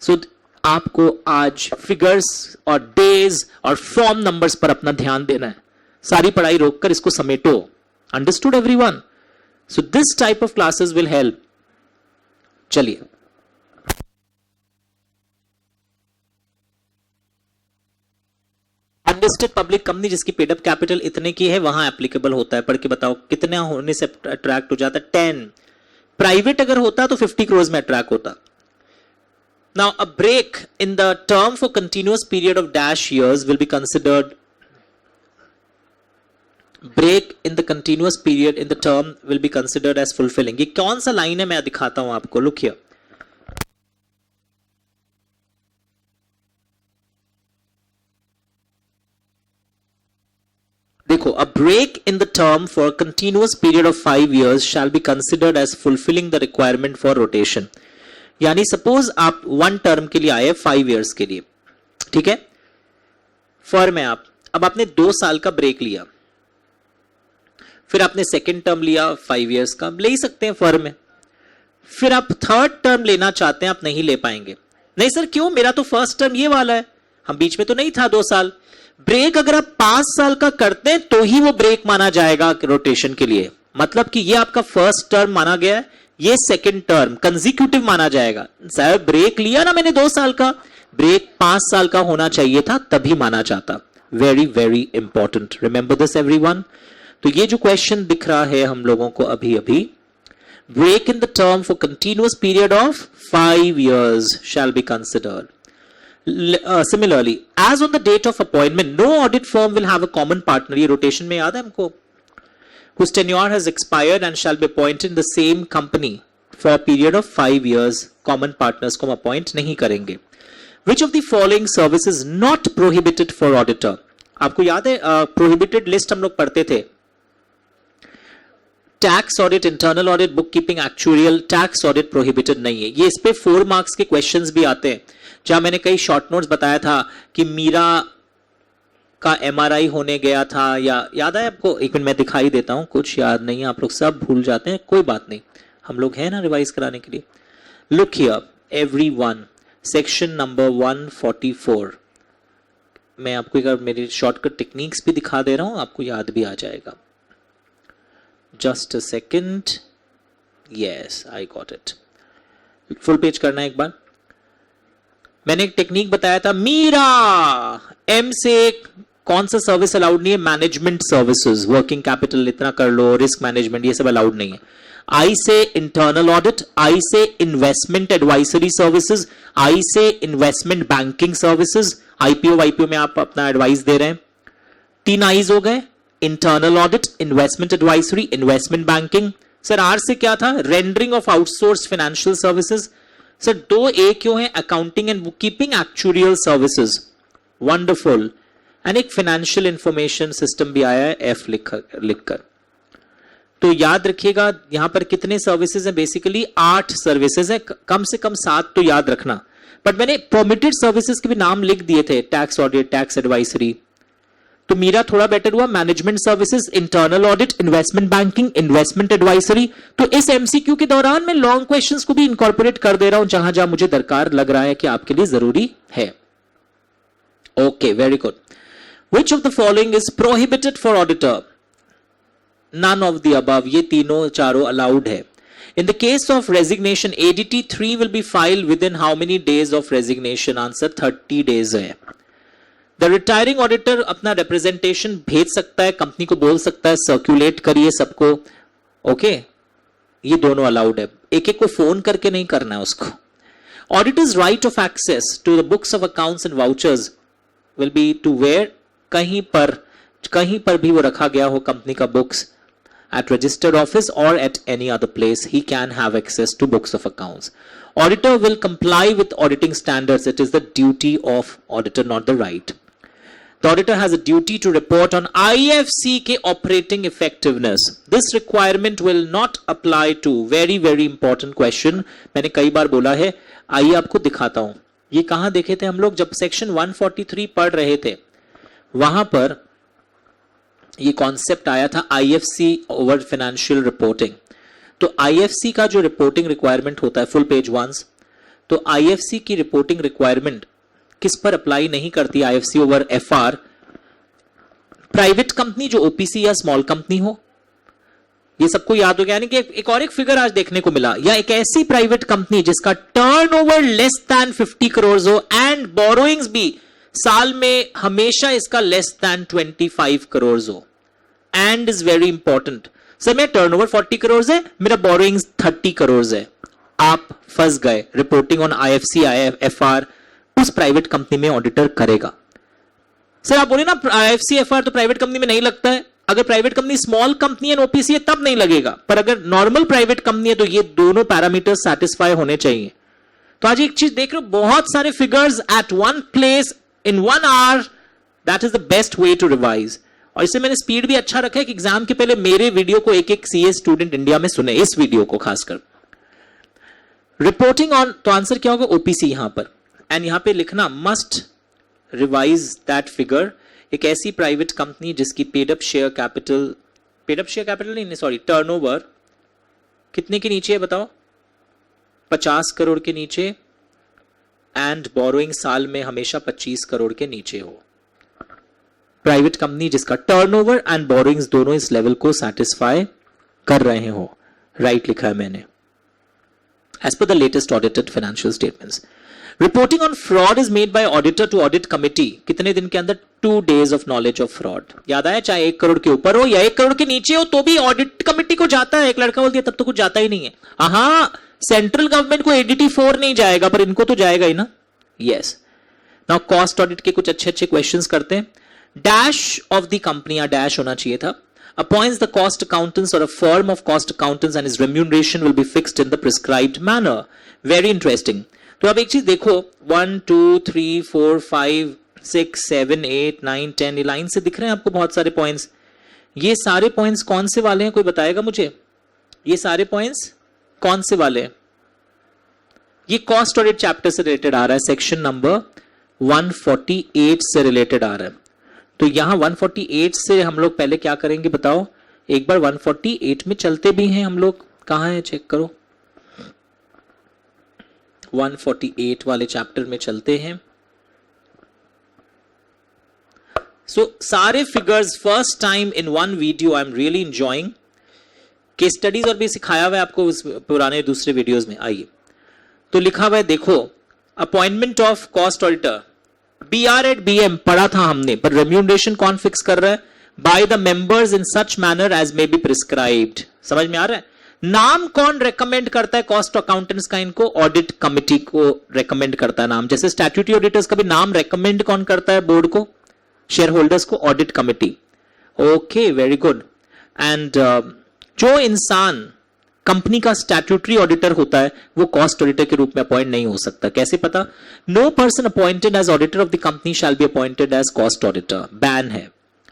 सो आपको आज फिगर्स और डेज और फॉर्म नंबर्स पर अपना ध्यान देना है। सारी पढ़ाई रोककर इसको समेटो। Understood everyone? So this type of classes will help. चलिए, अनलिस्टेड पब्लिक कंपनी जिसकी पेड अप कैपिटल इतने की है वहां एप्लीकेबल होता है। पढ़ के बताओ कितने होने से अट्रैक्ट हो जाता है? 10। प्राइवेट अगर होता तो 50 करोड़ में अट्रैक्ट होता। Now, a break in the term for continuous period of dash years will be considered. Break in the continuous period in the term will be considered as fulfilling. ये कौन सा लाइन है मैं दिखाता हूं आपको। Look here. देखो, a break in the term for a continuous period of 5 years shall be considered as fulfilling the requirement for rotation. यानी सपोज आप 1 टर्म के लिए आए 5 इयर्स के लिए, ठीक है, फर्म है आप, अब आपने 2 साल का ब्रेक लिया, फिर आपने सेकेंड टर्म लिया 5 इयर्स का, ले ही सकते हैं फर्म में, फिर आप थर्ड टर्म लेना चाहते हैं, आप नहीं ले पाएंगे। नहीं सर क्यों, मेरा तो फर्स्ट टर्म ये वाला है, हम बीच में तो नहीं था 2 साल। ब्रेक अगर आप 5 साल का करते हैं तो ही वो ब्रेक माना जाएगा रोटेशन के लिए, मतलब कि ये आपका फर्स्ट टर्म माना गया है, ये सेकंड टर्म कंसेक्यूटिव माना जाएगा। सर ब्रेक लिया ना मैंने 2 साल का, ब्रेक 5 साल का होना चाहिए था तभी माना जाता। Very very important, remember this everyone. तो ये जो क्वेश्चन दिख रहा है हम लोगों को अभी अभी, break in the term for continuous period of 5 years shall be considered. Similarly, as on the date of appointment, no audit firm will have a common partner. ये rotation में याद है हमको, whose tenure has expired and shall be appointed in the same company for a period of 5 years. Common partners को हम appoint नहीं करेंगे. Which of the following service is not prohibited for auditor? आपको याद है prohibited list हम लोग पढ़ते थे, tax audit, internal audit, book keeping, actuarial, tax audit prohibited नहीं है। ये इस पे 4 मार्क्स के क्वेश्चंस भी आते हैं, जहां मैंने कई शॉर्ट नोट्स बताया था कि मीरा का MRI होने गया था, या याद है आपको? एक मिनट मैं दिखाई देता हूं, कुछ याद नहीं है, आप लोग सब भूल जाते हैं, कोई बात नहीं, हम लोग हैं ना रिवाइज कराने के लिए। Look here everyone, section number 144, मैं आपको एक मेरी शॉर्टकट टेक्निक्स भी दिखा दे रहा हूं, आपको याद भी आ जाएगा। Just a second. Yes, I got it. Full page करना है एक बार। मैंने एक टेक्निक बताया था, मीरा M से कौन सा सर्विस अलाउड नहीं है? मैनेजमेंट सर्विसेज, वर्किंग कैपिटल इतना कर लो, रिस्क मैनेजमेंट, ये सब अलाउड नहीं है। I से इंटरनल ऑडिट, I से इन्वेस्टमेंट एडवाइजरी सर्विसेज, I से इन्वेस्टमेंट बैंकिंग सर्विसेज, IPO में आप अपना एडवाइस दे रहे हैं, 3 आईज हो गए, internal audit, investment advisory, investment banking. Sir R से क्या था? Rendering of outsource financial services. Sir 2 A क्यों है? Accounting and book keeping, actuarial services. Wonderful. And एक फाइनेंशियल इंफॉर्मेशन सिस्टम भी आया है एफ लिखकर। तो याद रखिएगा यहां पर कितने सर्विसेज हैं? बेसिकली 8 सर्विसेज है, कम से कम 7 तो याद रखना। बट मैंने परमिटेड सर्विसेज के भी नाम लिख दिए थे, टैक्स ऑडिट, टैक्स एडवाइजरी। तो मेरा थोड़ा बेटर हुआ, management services, internal audit, investment banking, investment advisory. तो इस एमसीक्यू के दौरान मैं लॉन्ग क्वेश्चंस को भी इंकॉर्पोरेट कर दे रहा हूं जहां जहां मुझे दरकार लग रहा है कि आपके लिए जरूरी है। Okay, very good. Which of the following is prohibited for auditor? None of the above, ये तीनों चारों अलाउड है। In the case of resignation, ADT 3 will be filed within how many days of resignation? Answer 30 days है। The retiring auditor अपना representation भेज सकता है, company को बोल सकता है सर्कुलेट करिए सबको। ओके, ये दोनों अलाउड है, एक एक को फोन करके नहीं करना है उसको। Auditor's right of access to the books of accounts and vouchers will be to where? कहीं पर भी वो रखा गया हो कंपनी का books, at registered office or at any other place, he can have access to books of accounts. Auditor will comply with auditing standards. It is the duty of auditor, not the right. The auditor has a duty to report on IFC के operating effectiveness. This requirement will not apply to, very very important question, मैंने कई बार बोला है, आइए आपको दिखाता हूं। ये कहां देखे थे हम लोग? जब सेक्शन 143 पढ़ रहे थे, वहां पर ये कॉन्सेप्ट आया था आईएफसी ओवर फाइनेंशियल रिपोर्टिंग। तो आईएफसी का जो रिपोर्टिंग रिक्वायरमेंट होता है, फुल पेज वंस, तो आईएफसी की रिपोर्टिंग रिक्वायरमेंट किस पर अप्लाई नहीं करती? IFC over FR, private company जो ओपीसी या स्मॉल कंपनी हो। ये सबको याद हो गया। यानी कि एक और एक फिगर आज देखने को मिला, या एक ऐसी प्राइवेट कंपनी जिसका टर्नओवर लेस देन 50 करोड़ हो एंड बोरोइंग्स भी साल में हमेशा इसका लेस देन 25 करोड़ हो। And is very important. Sir मेरा टर्नओवर 40 करोड़ है, मेरा बोरोइंग्स 30 करोड़ है, आप फंस गए। रिपोर्टिंग ऑन आईएफसी एफआर उस प्राइवेट कंपनी में ऑडिटर करेगा। सर आप बोले ना आईएफसी एफआर तो प्राइवेट कंपनी में नहीं लगता है। अगर private company small company and OPC है तब नहीं लगेगा, पर अगर नॉर्मल प्राइवेट कंपनी है तो ये दोनों पैरामीटर सेटिस्फाई होने चाहिए। तो आज एक चीज देख रहे हो, बहुत सारे figures at one place in 1 hour, that is the best way to revise. और इससे मैंने स्पीड भी अच्छा रखा है कि एग्जाम के पहले मेरे वीडियो को एक सीए स्टूडेंट इंडिया में सुने, इस वीडियो को खासकर। रिपोर्टिंग ऑन, तो आंसर क्या होगा ओपीसी यहां पर, एंड यहां पे लिखना मस्ट रिवाइज दैट फिगर। एक ऐसी प्राइवेट कंपनी जिसकी पेड अप शेयर कैपिटल नहीं सॉरी, टर्नओवर कितने के नीचे है बताओ, 50 करोड़ के नीचे, एंड बोरोइंग साल में हमेशा 25 करोड़ के नीचे हो। प्राइवेट कंपनी जिसका टर्नओवर एंड बोरोइंग्स दोनों इस लेवल को सेटिस्फाई कर रहे हो, राइट लिखा है मैंने। As per the latest audited financial statements, reporting on fraud is made by auditor to audit committee, कितने दिन के अंदर, 2 days of knowledge of fraud. याद आया, चाहे 1 करोड़ के ऊपर हो या 1 करोड़ के नीचे हो तो भी ऑडिट कमिटी को जाता है। एक लड़का बोल दिया तब तो कुछ जाता ही नहीं है। हाँ, सेंट्रल गवर्नमेंट को एडीटी 4 नहीं जाएगा, पर इनको तो जाएगा ही ना। यस, नाउ कॉस्ट ऑडिट के कुछ अच्छे अच्छे क्वेश्चंस करते हैं। डैश ऑफ द कंपनी, या डैश होना चाहिए था, appoints the cost accountants or a firm of cost accountants and his remuneration will be fixed in the prescribed manner. Very interesting. तो अब एक चीज देखो, 1 2 3 4 5 6 7 8 9 10, ये लाइन से दिख रहे हैं आपको बहुत सारे पॉइंट्स। ये सारे पॉइंट्स कौन से वाले हैं, कोई बताएगा मुझे? ये सारे पॉइंट्स कौन से वाले हैं? ये कॉस्ट ऑडिट चैप्टर से रिलेटेड आ रहा है, सेक्शन नंबर 148 से रिलेटेड आ रहा है। तो यहां 148 से हम लोग पहले क्या करेंगे बताओ, एक बार 148 में चलते भी हैं हम लोग, कहां है चेक करो, 148 वाले चैप्टर में चलते हैं। सो सारे figures first time in one video, I am really enjoying. Case studies और भी सिखाया हुआ है आपको उस पुराने दूसरे वीडियोस में। आइए, तो लिखा हुआ है देखो, appointment of cost auditor, BR at BM पढ़ा था हमने, पर रेम्यूनरेशन कौन फिक्स कर रहा है? By the members in such manner as may be prescribed. समझ में आ रहा है? नाम कौन रेकमेंड करता है कॉस्ट अकाउंटेंट्स का? इनको ऑडिट कमिटी को रेकमेंड करता है नाम। जैसे स्टैट्यूटरी ऑडिटर्स का भी नाम रेकमेंड कौन करता है बोर्ड को, शेयर होल्डर्स को? Audit committee. Okay, very good. And जो इंसान कंपनी का स्टैट्यूटरी ऑडिटर होता है वो कॉस्ट ऑडिटर के रूप में अपॉइंट नहीं हो सकता। कैसे पता? No person appointed as auditor of the company shall be appointed as cost auditor, ban है।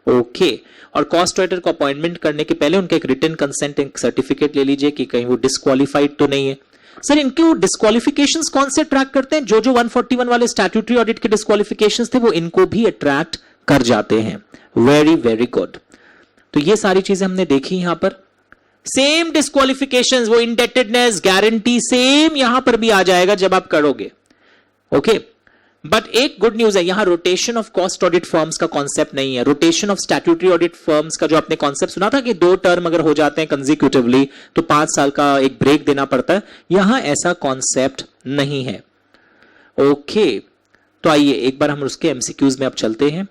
ओके, और कॉस्ट ऑडिटर को अपॉइंटमेंट करने के पहले उनका एक रिटन कंसेंट, एक सर्टिफिकेट ले लीजिए कि कहीं वो डिस्क्वालिफाइड तो नहीं है। सर, इनके डिस्क्वालिफिकेशंस कौन से अट्रैक्ट करते हैं? जो 141 वाले स्टैट्यूटरी ऑडिट के डिस्क्वालिफिकेशंस थे वो इनको भी अट्रैक्ट कर जाते हैं। Very very good. तो ये सारी चीजें हमने देखी यहां पर। सेम डिस्क्वालिफिकेशंस, वो इंडेटेडनेस, गारंटी, सेम यहां पर भी आ जाएगा जब आप करोगे। ओके, बट एक गुड न्यूज है, यहां rotation of cost audit firms का कॉन्सेप्ट नहीं है। Rotation of statutory audit firms का जो आपने कॉन्सेप्ट सुना था कि 2 टर्म अगर हो जाते हैं कंसेक्यूटिवली तो 5 साल का एक ब्रेक देना पड़ता है, यहां ऐसा कॉन्सेप्ट नहीं है। ओके, तो आइए एक बार हम उसके एमसीक्यूज में अब चलते हैं।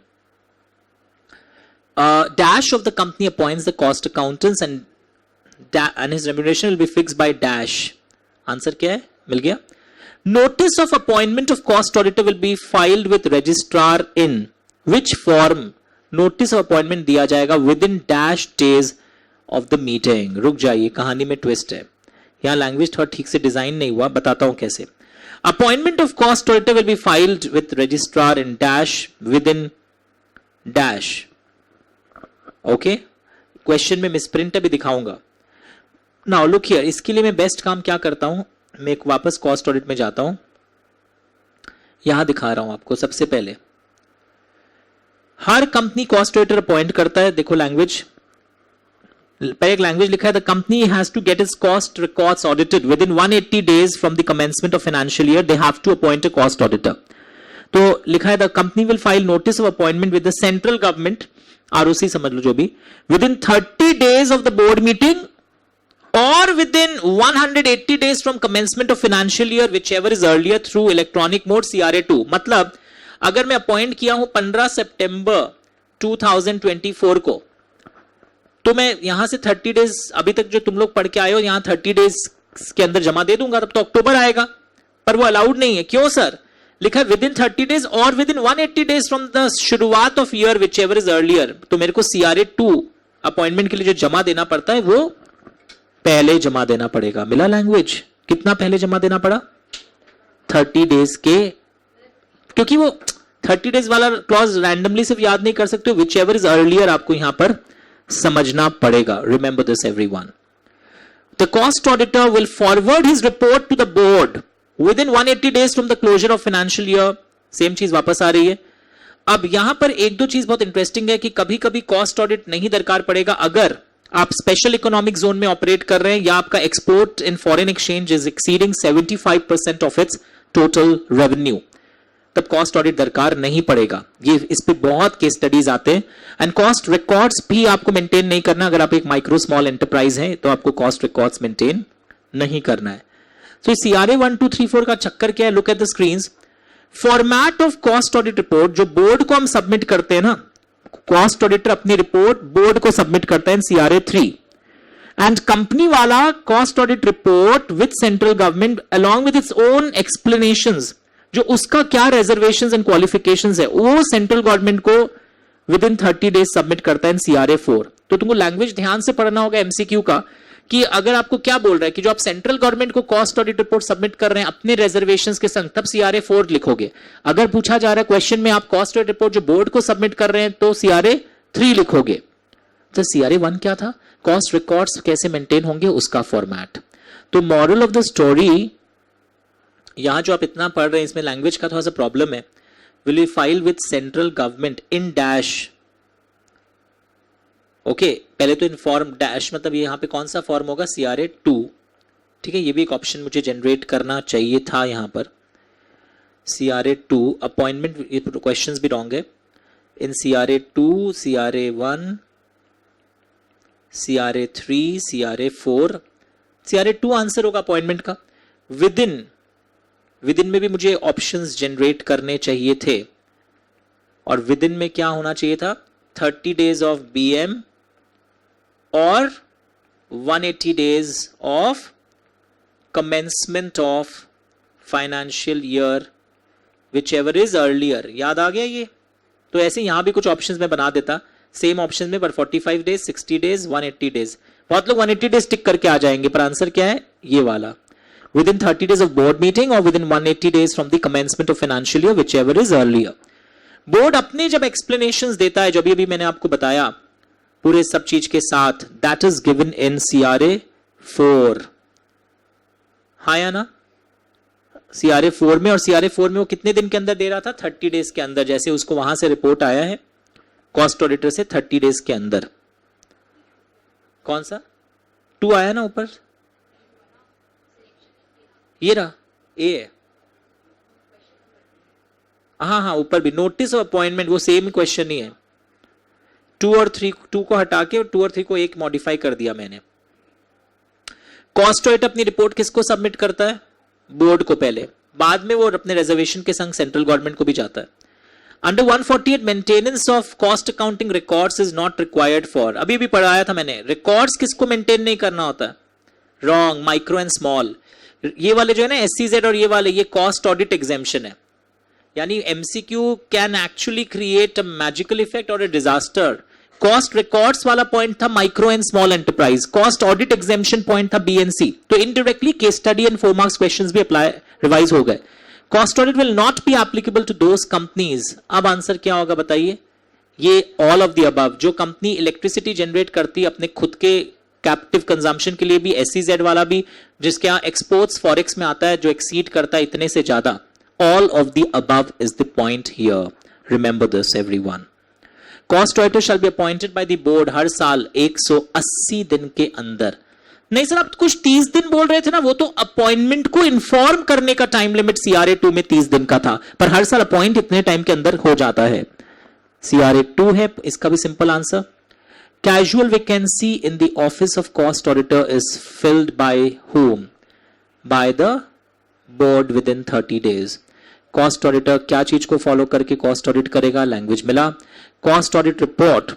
Dash of the company appoints the cost accountants and his remuneration will be fixed by dash. Answer क्या है? मिल गया। Notice of appointment of cost auditor will be filed with registrar in which form? Notice of appointment दिया जाएगा within dash days of the meeting. रुक जाइए, कहानी में twist है, यहां लैंग्वेज थोड़ा ठीक से डिजाइन नहीं हुआ, बताता हूं कैसे। Appointment of cost auditor will be filed with registrar in dash within dash. Okay, question में मिसप्रिंट भी दिखाऊंगा। नाउ लुक हियर, इसके लिए मैं बेस्ट काम क्या करता हूं, मैं एक वापस कॉस्ट ऑडिट में जाता हूं, यहां दिखा रहा हूं आपको। सबसे पहले हर कंपनी कॉस्ट ऑडिटर अपॉइंट करता है। देखो लैंग्वेज, पहले एक लैंग्वेज लिखा है, the company has to get its cost records audited within 180 days from the commencement of financial year, they have to appoint a cost auditor. तो लिखा है the company will file notice of appointment with the central government, ROC समझ लो जो भी, within 30 days of the board meeting or within 180 days from commencement of financial year whichever is earlier through electronic mode CRA2। मतलब अगर मैं appoint किया हूं 15 सितंबर 2024 को, तो मैं यहां से 30 डेज, अभी तक जो तुम लोग पढ़ के आए हो यहां 30 डेज के अंदर जमा दे दूंगा, तब तो अक्टूबर आएगा। पर वो अलाउड नहीं है। क्यों सर? लिखा है विद इन 30 डेज और within 180 days from the शुरुआत of year whichever is earlier। तो मेरे को CRA2 अपॉइंटमेंट के लिए जो जमा देना पड़ता है वो पहले जमा देना पड़ेगा। मिला लैंग्वेज? कितना पहले जमा देना पड़ा? 30 डेज के, क्योंकि वो 30 डेज वाला क्लॉज रैंडमली सिर्फ याद नहीं कर सकते, whichever is earlier आपको यहां पर समझना पड़ेगा। Remember this everyone. The cost auditor will forward his report to the board within 180 days from the closure of financial year. Same चीज वापस आ रही है. अब यहां पर एक दो चीज बहुत इंटरेस्टिंग है कि कभी कभी कॉस्ट ऑडिट नहीं दरकार पड़ेगा अगर आप स्पेशल इकोनॉमिक जोन में ऑपरेट कर रहे हैं या आपका export in foreign exchange is exceeding 75% of its total revenue. तब कॉस्ट ऑडिट दरकार नहीं पड़ेगा. ये इस पे बहुत केस स्टडीज आते हैं. एंड कॉस्ट रिकॉर्ड्स भी आपको मेंटेन नहीं करना. अगर आप एक माइक्रो स्मॉल एंटरप्राइज हैं तो आपको कॉस्ट रिकॉर्ड्स मेंटेन नहीं करना है. तो CRA 1, 2, 3, 4 का चक्कर क्या है? Look at the screens. Format of cost audit report जो बोर्ड को हम सबमिट करते हैं ना, कॉस्ट ऑडिटर अपनी रिपोर्ट बोर्ड को सबमिट करता है इन CRA 3. एंड कंपनी वाला cost audit report with central government along with its own explanations, जो उसका क्या रिजर्वेशंस एंड क्वालिफिकेशंस है, वो सेंट्रल गवर्नमेंट को विद इन 30 डेज सबमिट करता है इन CRA 4. तो तुमको लैंग्वेज ध्यान से पढ़ना होगा MCQ का, कि अगर आपको क्या बोल रहा है कि जो आप सेंट्रल गवर्नमेंट को कॉस्ट ऑडिट रिपोर्ट सबमिट कर रहे हैं अपने रिजर्वेशंस के संग, तब CRA 4 लिखोगे. अगर पूछा जा रहा है क्वेश्चन में आप कॉस्ट ऑडिट रिपोर्ट जो बोर्ड को सबमिट कर रहे हैं तो CRA 3 लिखोगे. तो CRA 1 क्या था? कॉस्ट रिकॉर्ड्स कैसे मेंटेन होंगे उसका फॉर्मेट. तो मॉरल ऑफ द स्टोरी, यहां जो आप इतना पढ़ रहे हैं इसमें लैंग्वेज का थोड़ा सा प्रॉब्लम है. Will you file with central government in dash. Okay, पहले तो इनफॉर्म डैश मतलब ये यहां पे कौन सा फॉर्म होगा? CRA 2. ठीक है, ये भी एक ऑप्शन मुझे जनरेट करना चाहिए था यहां पर. CRA 2 अपॉइंटमेंट क्वेश्चंस भी रॉन्ग है. इन CRA 2, CRA 1, CRA 3, CRA 4, CRA 2 answer होगा अपॉइंटमेंट का. विद इन में भी मुझे ऑप्शंस जनरेट करने चाहिए थे. और विद इन में क्या होना चाहिए था? 30 डेज ऑफ BM और 180 days of commencement of financial year whichever is earlier. याद आ गया ये? तो ऐसे यहां भी कुछ ऑप्शंस में बना देता सेम ऑप्शन में, पर 45 डेज, 60 डेज, 180 डेज. बहुत लोग 180 डेज टिक करके आ जाएंगे, पर आंसर क्या है? ये वाला. Within 30 days of board meeting or within 180 days from the commencement of financial year whichever is earlier. Board अपने जब एक्सप्लेनेशंस देता है, जो अभी मैंने आपको बताया पूरे सब चीज के साथ, that is given in CRA 4. हाँ या ना? CRA 4 में, और CRA 4 में वो कितने दिन के अंदर दे रहा था? 30 डेज के अंदर. जैसे उसको वहां से रिपोर्ट आया है कॉस्ट ऑडिटर से 30 डेज के अंदर. कौन सा 2 आया ना ऊपर? ये रहा A है. हाँ, ऊपर भी नोटिस ऑफ अपॉइंटमेंट, वो सेम क्वेश्चन ही है. 2 और 3, 2 को हटा के और 2 और 3 को एक मॉडिफाई कर दिया मैंने. कॉस्ट ऑडिट अपनी रिपोर्ट किसको सबमिट करता है? बोर्ड को पहले, बाद में वो अपने रिजर्वेशन के संग सेंट्रल गवर्नमेंट को भी जाता है. Under 148 maintenance of cost accounting records is not required for. अभी भी पढ़ाया था मैंने, रिकॉर्ड्स किसको मेंटेन नहीं करना होता है? Wrong, micro and small. ये वाले जो है ना SCZ और ये वाले, ये कॉस्ट ऑडिट एग्जेम्पशन है. यानी MCQ can actually create a magical effect और अ डिजास्टर. कॉस्ट रिकॉर्ड्स वाला पॉइंट था micro and small enterprise, cost audit exemption point था BNC. तो indirectly case study and 4 marks questions भी अप्लाई रिवाइज हो गए. Cost audit will not be applicable to those companies. अब answer क्या होगा बताइए? ये ऑल ऑफ द अबव. जो कंपनी इलेक्ट्रिसिटी जनरेट करती है अपने खुद के कैप्टिव कंजम्पशन के लिए भी, SCZ वाला भी, जिसके यहाँ एक्सपोर्ट्स फॉरेक्स में आता है जो एक्सीड करता है इतने से ज्यादा. All of the above is the point here. Remember this, everyone. Cost auditor shall be appointed by the board हर साल 180 दिन के अंदर. नहीं सर, आप कुछ 30 दिन बोल रहे थे ना, वो तो अपॉइंटमेंट को इन्फॉर्म करने का टाइम लिमिट CRA 2 में 30 दिन का था, पर हर साल अपॉइंट इतने टाइम के अंदर हो जाता है. CRA 2 है, इसका भी simple answer. Casual vacancy in the office of cost auditor is filled by whom? By the board within 30 days. Cost auditor क्या चीज को फॉलो करके कॉस्ट ऑडिट करेगा? लैंग्वेज मिला. Cost audit report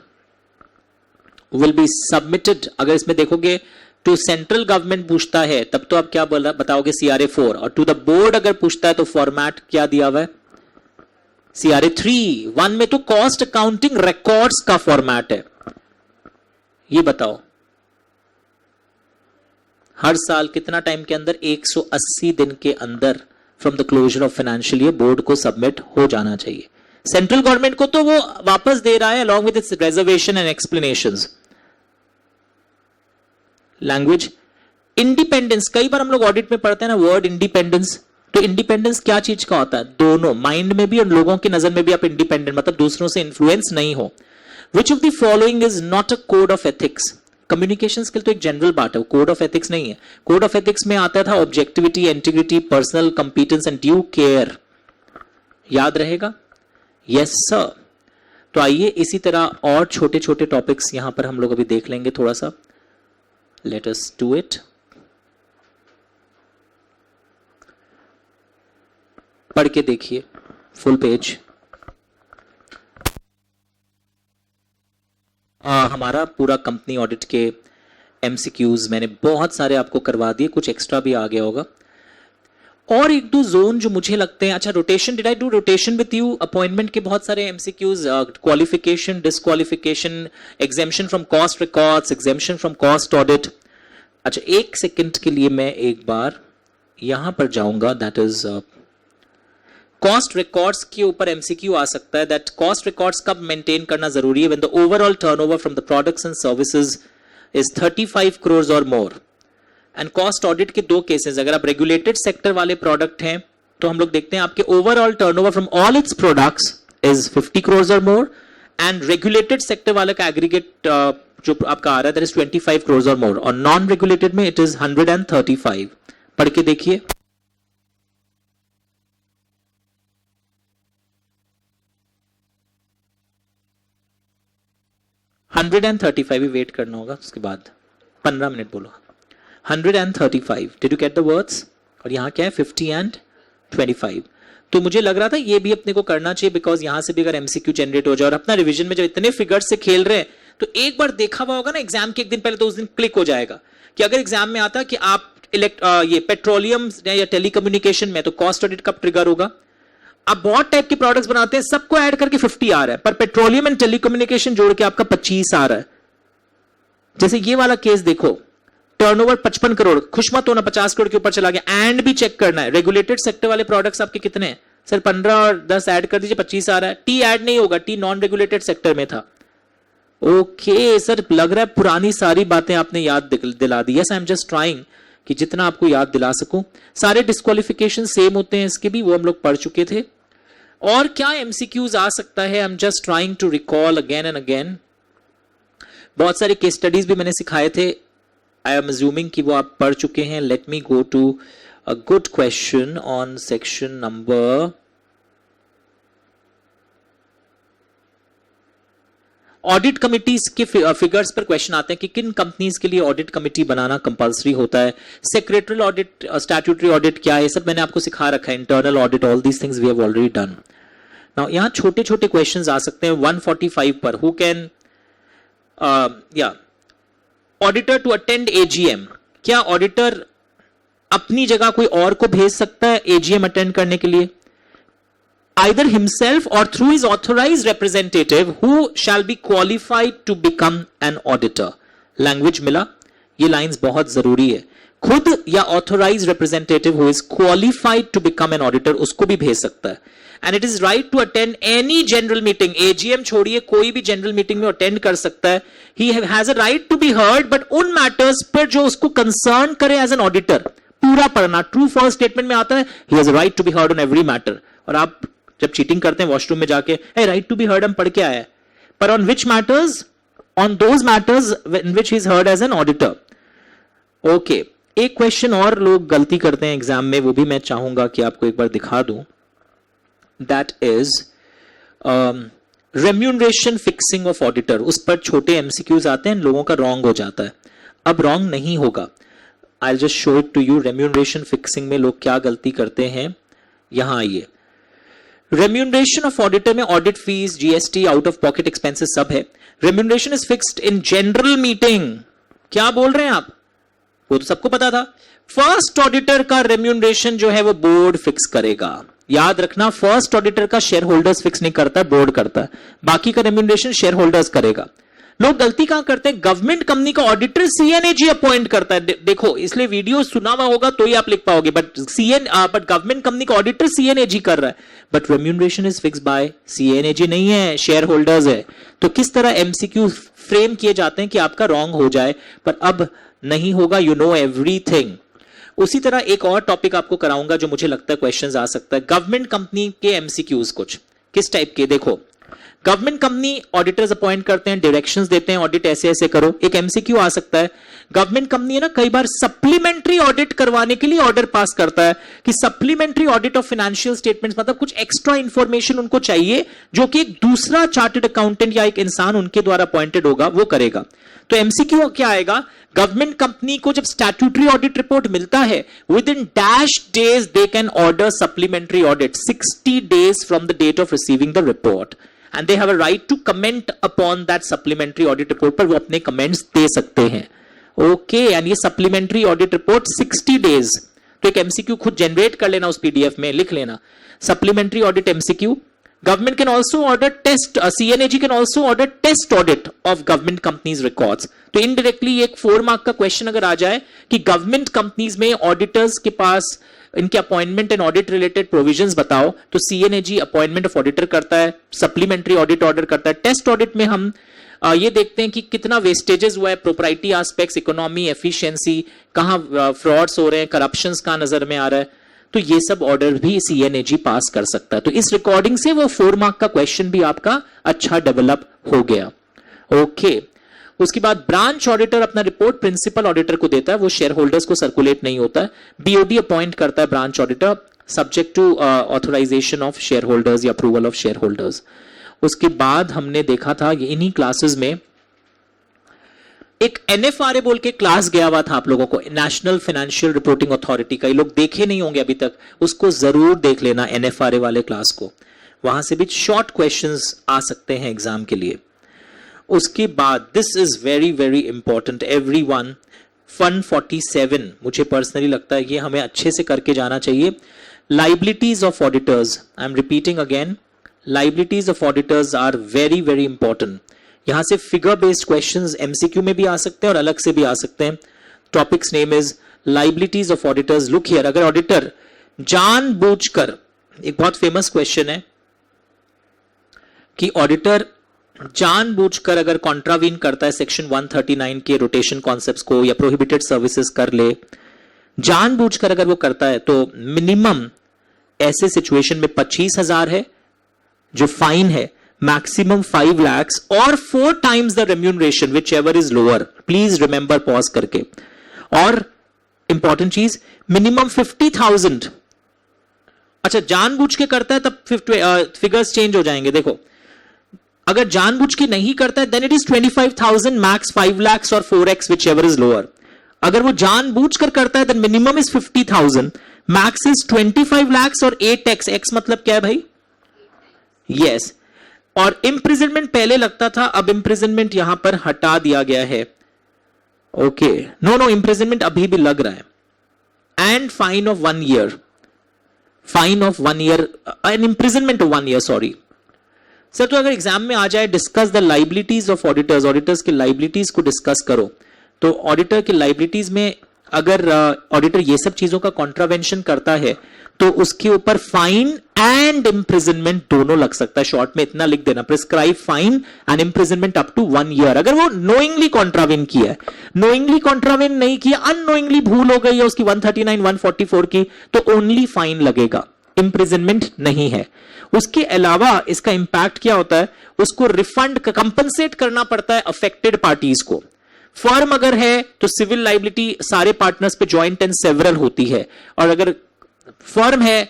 will be submitted, अगर इसमें देखोगे to central government पूछता है तब तो आप क्या बताओगे? CRA 4. और टू द बोर्ड अगर पूछता है तो फॉर्मेट क्या दिया हुआ है? CRA 3. 1 में तो कॉस्ट अकाउंटिंग रिकॉर्ड्स का फॉर्मेट है. ये बताओ हर साल कितना टाइम के अंदर? 180 दिन के अंदर from the closure of financial year board को सबमिट हो जाना चाहिए. सेंट्रल गवर्नमेंट को तो वो वापस दे रहा है along with its reservation and explanations. Language independence, कई बार हम लोग ऑडिट में पढ़ते हैं ना वर्ड इंडिपेंडेंस, तो इंडिपेंडेंस क्या चीज का होता है? दोनों, माइंड में भी और लोगों की नजर में भी आप इंडिपेंडेंट, मतलब दूसरों से इन्फ्लुएंस नहीं हो। विच of the following is not a code of ethics? Communication skill तो एक जनरल बात है, कोड ऑफ एथिक्स नहीं है। कोड ऑफ एथिक्स में आता था objectivity, integrity, personal कंपीटेंस and due care. याद रहेगा? Yes sir. तो आइए इसी तरह और छोटे छोटे टॉपिक्स यहां पर हम लोग अभी देख लेंगे थोड़ा सा। Let us do it. पढ़ के देखिए फुल पेज। हमारा पूरा कंपनी ऑडिट के एमसीक्यूज मैंने बहुत सारे आपको करवा दिए, कुछ एक्स्ट्रा भी आ गया होगा। और एक दो जोन जो मुझे लगते हैं, अच्छा rotation, did I do rotation with you? Appointment के बहुत सारे MCQs, qualification, disqualification, exemption from cost records, exemption from cost audit. अच्छा एक सेकंड के लिए मैं एक बार यहां पर जाऊंगा, दैट इज कॉस्ट रिकॉर्ड्स के ऊपर एमसीक्यू आ सकता है, दैट कॉस्ट रिकॉर्ड्स कब मेंटेन करना जरूरी है? When the overall turnover from the products and services is 35 crores और मोर। एंड कॉस्ट ऑडिट के दो केसेस, अगर आप रेगुलेटेड सेक्टर वाले प्रोडक्ट हैं तो हम लोग देखते हैं आपके overall turnover from all its products is 50 crores और मोर, एंड रेगुलेटेड सेक्टर वाले का एग्रीगेट जो आपका आ रहा है दैट इज 25 crores और मोर, और नॉन रेगुलेटेड में इट इज 135। पढ़ के देखिए। $135 ही वेट करना होगा, उसके बाद 15 मिनट बोलो। 135, did you get the words? और यहां क्या है 50 and 25। तो मुझे लग रहा था ये भी अपने को करना चाहिए, बिकॉज यहां से भी अगर एमसीक्यू जनरेट हो जाए, और अपना रिवीजन में जब इतने फिगर्स से खेल रहे हैं तो एक बार देखा हुआ होगा ना एग्जाम के एक दिन पहले, तो उस दिन क्लिक हो जाएगा कि अगर एग्जाम में आता कि आप ये पेट्रोलियम या टेलीकम्युनिकेशन में, तो कॉस्ट ऑडिट कब ट्रिगर होगा? आप बहुत टाइप के प्रोडक्ट्स बनाते हैं, सबको ऐड करके 50 आ रहा है, पर पेट्रोलियम एंड टेलीकम्युनिकेशन जोड़ के आपका 25 आ रहा है। जैसे ये वाला केस देखो, टर्नओवर 55 करोड़, खुश मत होना 50 करोड़ के ऊपर चला गया, एंड भी चेक करना है रेगुलेटेड सेक्टर वाले प्रोडक्ट्स आपके कितने हैं? सर 15 और 10 ऐड कर दीजिए, 25 आ रहा है। टी ऐड नहीं होगा, टी नॉन रेगुलेटेड सेक्टर में था। ओके सर, लग रहा है पुरानी सारी बातें आपने याद दिला दी। Yes I am just trying कि जितना आपको याद दिला सकूं। सारे डिस्क्वालिफिकेशन सेम होते हैं इसके भी, वो हम लोग पढ़ चुके थे। और क्या एमसीक्यूज आ सकता है? I am just trying to recall again and again. बहुत सारे केस स्टडीज भी मैंने सिखाए थे, आई एम अज्यूमिंग कि वो आप पढ़ चुके हैं। Let me go to a good question on section number, audit committees के फिगर्स पर क्वेश्चन आते हैं कि किन कंपनीज के लिए ऑडिट कमिटी बनाना कंपलसरी होता है। सेक्रेटरियल ऑडिट, स्टैट्यूटरी ऑडिट क्या है, सब मैंने आपको सिखा रखा है। Internal audit, all these things we have already done. Now यहां छोटे छोटे क्वेश्चंस आ सकते हैं 145 पर। Who can auditor to attend AGM, क्या ऑडिटर अपनी जगह कोई और को भेज सकता है एजीएम अटेंड करने के लिए? Either himself or through his authorized representative who shall be qualified to become an auditor. Language मिला? ये लाइंस बहुत जरूरी है। खुद या authorized representative who is qualified to become an auditor, उसको भी भेज सकता है। And it is right to attend any general meeting. AGM छोड़िए, कोई भी general meeting में attend कर सकता है। He has a right to be heard, but उन matters पर जो उसको concern करे as an auditor, पूरा पढ़ना। True false statement में आता है he has a right to be heard on every matter। और आप जब चीटिंग करते हैं वॉशरूम में जाके, hey, right to be heard हम पढ़ के आया है, पर on which matters? On those matters in which he is heard as an auditor. Okay, एक क्वेश्चन और लोग गलती करते हैं एग्जाम में, वो भी मैं चाहूंगा कि आपको एक बार दिखा दूं। That is remuneration fixing of auditor। उस पर छोटे एमसीक्यूज आते हैं, लोगों का रॉन्ग हो जाता है। अब रॉन्ग नहीं होगा, I'll just show it to you। remuneration fixing में लोग क्या गलती करते हैं, यहां आइए। रेम्यूनरेशन ऑफ ऑडिटर में audit fees, GST, out of pocket expenses सब है। Remuneration is fixed in general meeting. क्या बोल रहे हैं आप? वो तो सबको पता था। फर्स्ट ऑडिटर का रेम्यूनरेशन जो है वो बोर्ड फिक्स करेगा। याद रखना, फर्स्ट ऑडिटर का शेयर होल्डर्स फिक्स नहीं करता, बोर्ड करता है। बाकी का रेम्यूनरेशन शेयर होल्डर्स करेगा। लोग गलती कहां करते हैं, गवर्नमेंट कंपनी का ऑडिटर सीएनएजी अपॉइंट करता है। देखो, इसलिए वीडियो सुना हुआ होगा तो ही आप लिख पाओगे, बट गवर्नमेंट कंपनी का ऑडिटर सीएनएजी कर रहा है, but remuneration is fixed by C and AG नहीं है, शेयर होल्डर्स है। तो किस तरह एमसीक्यू फ्रेम किए जाते हैं कि आपका रॉन्ग हो जाए। पर अब नहीं होगा, यू नो एवरीथिंग। उसी तरह एक और टॉपिक आपको कराऊंगा जो मुझे लगता है क्वेश्चंस आ सकता है, गवर्नमेंट कंपनी के एमसीक्यूज। कुछ किस टाइप के, देखो गवर्नमेंट कंपनी ऑडिटर्स अपॉइंट करते हैं, डायरेक्शंस देते हैं, ऑडिट ऐसे ऐसे करो। एक एमसीक्यू आ सकता है, गवर्नमेंट कंपनी है ना, कई बार सप्लीमेंट्री ऑडिट करवाने के लिए ऑर्डर पास करता है कि supplementary audit of financial statements, मतलब कुछ एक्स्ट्रा इंफॉर्मेशन उनको चाहिए जो कि एक दूसरा चार्टर्ड अकाउंटेंट या एक इंसान उनके द्वारा अपॉइंटेड होगा वो करेगा। तो एमसीक्यू क्या आएगा, गवर्नमेंट कंपनी को जब स्टैट्यूटरी ऑडिट रिपोर्ट मिलता है, within dash days they can order supplementary audit, 60 days from the date of receiving the report, and they have a right to comment upon that supplementary audit report, पर वो अपने comments दे सकते हैं। Okay, and ये supplementary audit report 60 days, तो एक MCQ खुद जनरेट कर लेना, उस पीडीएफ में लिख लेना supplementary audit MCQ. Government can also order test, CNAG can also order test audit of government companies records. तो indirectly एक 4 mark का क्वेश्चन अगर आ जाए कि गवर्नमेंट कंपनीज में ऑडिटर्स के पास इनके appointment and audit related provisions बताओ, तो CNAG अपॉइंटमेंट ऑफ ऑडिटर करता है, सप्लीमेंट्री ऑडिट ऑर्डर करता है। टेस्ट ऑडिट में हम ये देखते हैं कि कितना वेस्टेजेस हुआ है, प्रोप्राइटी एस्पेक्ट्स, इकोनॉमी, एफिशिएंसी, कहां फ्रॉड्स हो रहे हैं, करप्शंस कहां नजर में आ रहा है, तो ये सब ऑर्डर भी CNAG पास कर सकता है। तो इस रिकॉर्डिंग से वो 4 मार्क का क्वेश्चन भी आपका अच्छा डेवलप हो गया। ओके, उसके बाद ब्रांच ऑडिटर अपना रिपोर्ट प्रिंसिपल ऑडिटर को देता है, वो शेयर होल्डर्स को सर्कुलेट नहीं होता है। BOD अपॉइंट करता है branch auditor, subject to authorization of share holders या अप्रूवल ऑफ शेयर होल्डर्स। उसके बाद हमने देखा था इन्हीं क्लासेस में एक NFRA बोल के क्लास गया हुआ था आप लोगों को, नेशनल फाइनेंशियल रिपोर्टिंग अथॉरिटी का। ये लोग देखे नहीं होंगे अभी तक, उसको जरूर देख लेना NFRA वाले क्लास को, वहां से भी शॉर्ट क्वेश्चंस आ सकते हैं एग्जाम के लिए। उसके बाद this is very very important everyone, फन 47 मुझे पर्सनली लगता है कि हमें अच्छे से करके जाना चाहिए। Liabilities of auditors, I am repeating again, liabilities of auditors are very very important. यहां से फिगर बेस्ड क्वेश्चंस एमसीक्यू में भी आ सकते हैं और अलग से भी आ सकते हैं। Topics name is liabilities of auditors. Look here, अगर ऑडिटर जानबूझकर, एक बहुत फेमस क्वेश्चन है कि ऑडिटर जानबूझकर अगर कॉन्ट्रावीन करता है सेक्शन 139 के रोटेशन कॉन्सेप्ट्स को या प्रोहिबिटेड सर्विसेज कर ले, जानबूझकर अगर वो करता है, तो मिनिमम ऐसे सिचुएशन में 25,000 है जो फाइन है, मैक्सिमम 5 lakhs और 4 times the remuneration whichever is lower. Please remember pause करके। और इंपॉर्टेंट चीज, मिनिमम 50,000। अच्छा, जानबूझ के करता है तब फिगर्स चेंज हो जाएंगे। देखो, अगर जानबूझ के नहीं करता है then it is 25,000, max 5 lakhs और 4x whichever is lower. अगर वो जानबूझ कर करता है then minimum is 50,000, max is 25 lakhs और 8x। x मतलब क्या है भाई? यस। और इम्प्रिजनमेंट पहले लगता था, अब इम्प्रिजनमेंट यहां पर हटा दिया गया है। ओके, नो इम्प्रिजनमेंट अभी भी लग रहा है। And fine of 1 year, fine of 1 year and imprisonment of 1 year, sorry sir. तो अगर एग्जाम में आ जाए discuss the liabilities of auditors, auditors की लाइबिलिटीज को डिस्कस करो, तो ऑडिटर की लाइबिलिटीज में अगर ऑडिटर ये सब चीजों का कॉन्ट्रावेंशन करता है तो उसके ऊपर फाइन एंड इम्प्रिजनमेंट दोनों लग सकता है। शॉर्ट में इतना लिख देना, prescribe fine and imprisonment up to 1 year। अगर वो नोइंगली कॉन्ट्रावेन किया है, नोइंगली कॉन्ट्रावेन नहीं किया, अननोइंगली भूल हो गई है उसकी 139 144 की, तो ओनली फाइन लगेगा, इम्प्रिजनमेंट नहीं है। उसके अलावा इसका इंपैक्ट क्या होता है, उसको रिफंड कंपनसेट करना पड़ता है अफेक्टेड पार्टीज को। फर्म अगर है तो सिविल लाइबिलिटी सारे पार्टनर्स पे जॉइंट एंड सेवरल होती है, और अगर फर्म है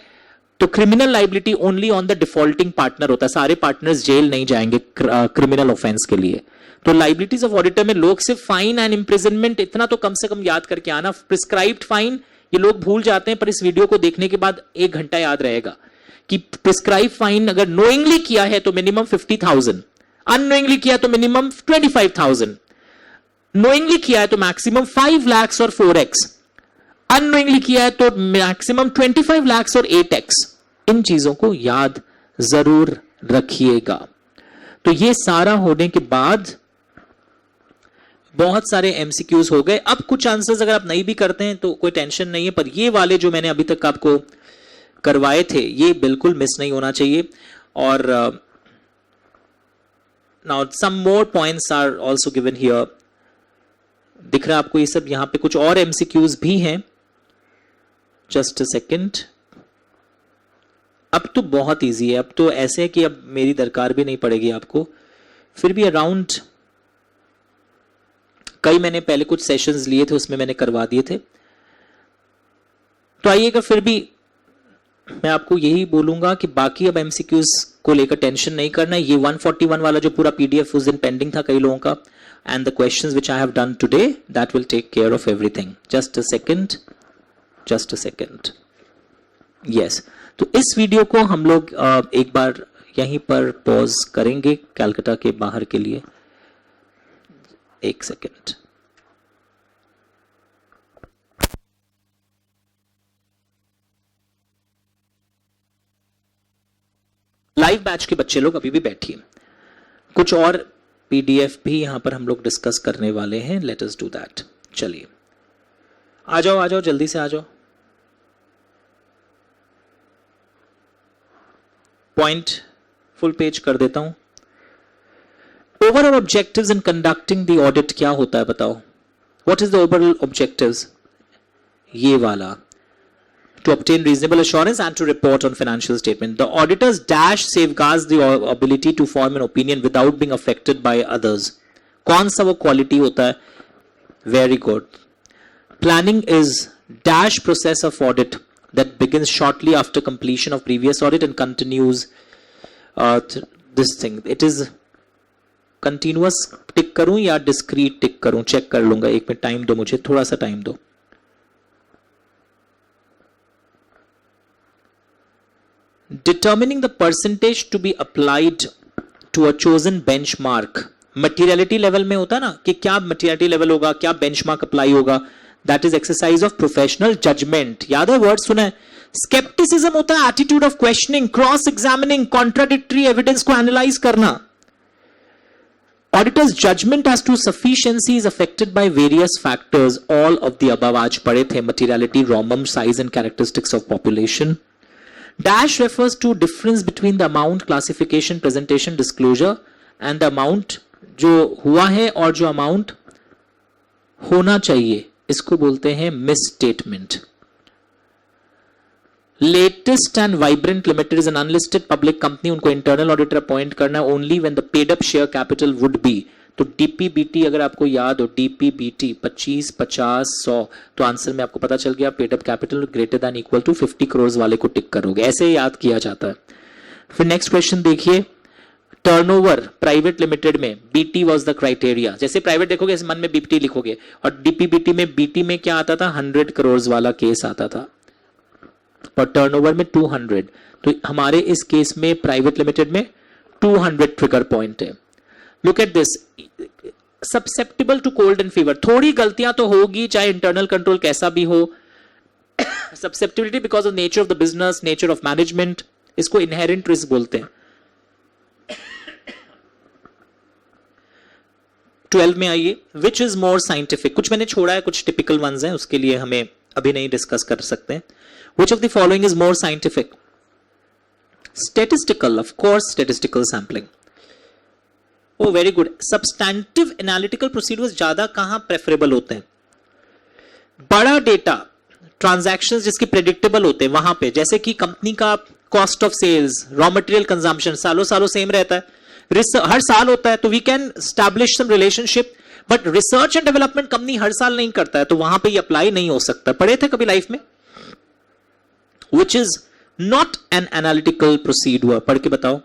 तो criminal liability only on the defaulting partner होता है, सारे पार्टनर्स जेल नहीं जाएंगे क्रिमिनल ऑफेंस के लिए। तो लाइबिलिटीज ऑफ ऑडिटर में लोग सिर्फ फाइन एंड इम्प्रिजनमेंट इतना तो कम से कम याद करके आना। प्रिस्क्राइब्ड फाइन ये लोग भूल जाते हैं, पर इस वीडियो को देखने के बाद 1 घंटा याद रहेगा कि प्रिस्क्राइब फाइन अगर नोइंगली किया है तो मिनिमम 50,000, अननोइंगली किया तो मिनिमम 25,000, नोइंगली किया है तो मैक्सिमम 5 lakhs और 4x, अननोइंगली किया है तो मैक्सिमम 25 lakhs और 8x। इन चीजों को याद जरूर रखिएगा। तो ये सारा होने के बाद बहुत सारे एमसीक्यूज हो गए। अब कुछ आंसर्स अगर आप नहीं भी करते हैं तो कोई टेंशन नहीं है, पर ये वाले जो मैंने अभी तक आपको करवाए थे ये बिल्कुल मिस नहीं होना चाहिए। और now some more points are also given here. दिख रहा है आपको ये सब? यहां पे कुछ और एमसीक्यूज भी हैं, जस्ट अ सेकेंड। अब तो बहुत इजी है, अब तो ऐसे है कि अब मेरी दरकार भी नहीं पड़ेगी आपको, फिर भी अराउंड कई मैंने पहले कुछ सेशंस लिए थे उसमें मैंने करवा दिए थे। तो आइएगा, फिर भी मैं आपको यही बोलूंगा कि बाकी अब एमसीक्यूज को लेकर टेंशन नहीं करना है। ये 141 वाला जो पूरा पीडीएफ उस दिन पेंडिंग था कई लोगों का, and the questions which I have done today, that will take care of everything. Just a second, just a second. Yes, तो इस वीडियो को हम लोग एक बार यहीं पर पॉज करेंगे कैलकाटा के बाहर के लिए। एक सेकंड। लाइव बैच के बच्चे लोग अभी भी बैठिए, कुछ और पीडीएफ भी यहां पर हम लोग डिस्कस करने वाले हैं। Let us do that. चलिए आ जाओ जल्दी से आ जाओ। पॉइंट फुल पेज कर देता हूं। Overall objectives in conducting the audit क्या होता है बताओ? What is the overall objectives? ये वाला, to obtain reasonable assurance and to report on financial statement. The auditor's dash safeguards the ability to form an opinion without being affected by others. कौन सा वो quality होता है? Very good. Planning is dash process of audit that begins shortly after completion of previous audit and continues this thing. It is continuous. टिक करूं या discrete टिक करूं? Check कर लूंगा, एक मिनट टाइम दो मुझे, थोड़ा सा टाइम दो। Determining the percentage to be applied to a chosen benchmark. Materiality level में होता है ना कि क्या materiality level होगा, क्या benchmark apply होगा. That is exercise of professional judgment. याद है वर्ड सुना है? Skepticism होता है attitude of questioning, cross examining, contradictory evidence को analyze करना. Auditor's judgment as to sufficiency is affected by various factors. All of the above आज पढ़े थे, materiality, ROMM, size and characteristics of population. Dash refers to difference between the amount, classification, presentation, disclosure and the amount जो हुआ है और जो amount होना चाहिए, इसको बोलते हैं misstatement. Latest and Vibrant Limited is an unlisted public company. उनको internal auditor appoint करना only when the paid up share capital would be. तो DPBT अगर आपको याद हो, DPBT 25, 50, 100, तो आंसर में आपको पता चल गया paid up capital greater than equal to 50 crore वाले को टिक करोगे, ऐसे याद किया जाता है। फिर नेक्स्ट क्वेश्चन देखिए, टर्नओवर प्राइवेट लिमिटेड में BT वाज द क्राइटेरिया। जैसे प्राइवेट देखोगे इस मन में BT लिखोगे, और DPBT में BT में क्या आता था? 100 करोड़ वाला केस आता था, और टर्नओवर में 200। तो हमारे इस केस में प्राइवेट लिमिटेड में 200 ट्रिगर पॉइंट है। Look at this, susceptible to cold and fever. थोड़ी गलतियां तो होगी चाहे इंटरनल कंट्रोल कैसा भी हो। Susceptibility because of nature of the business, nature of management, इसको इनहेरेंट रिस्क बोलते हैं। 12 में आइए, विच इज मोर साइंटिफिक। कुछ मैंने छोड़ा है, कुछ टिपिकल वंस हैं, उसके लिए हमें अभी नहीं डिस्कस कर सकते हैं। Which of the following is more scientific? Statistical, of course statistical sampling. Oh very good. Substantive analytical procedures ज्यादा कहां प्रेफरेबल होते हैं? बड़ा डेटा, ट्रांजैक्शंस जिसके प्रेडिक्टेबल होते हैं वहां पे, जैसे कि कंपनी का cost of sales, raw material consumption सालों सालों सेम रहता है, हर साल होता है, तो we can establish some relationship. But research and development company हर साल नहीं करता है, तो वहां पे ये अप्लाई नहीं हो सकता। पढ़े थे कभी लाइफ में? Which is not an analytical procedure, पढ़ के बताओ।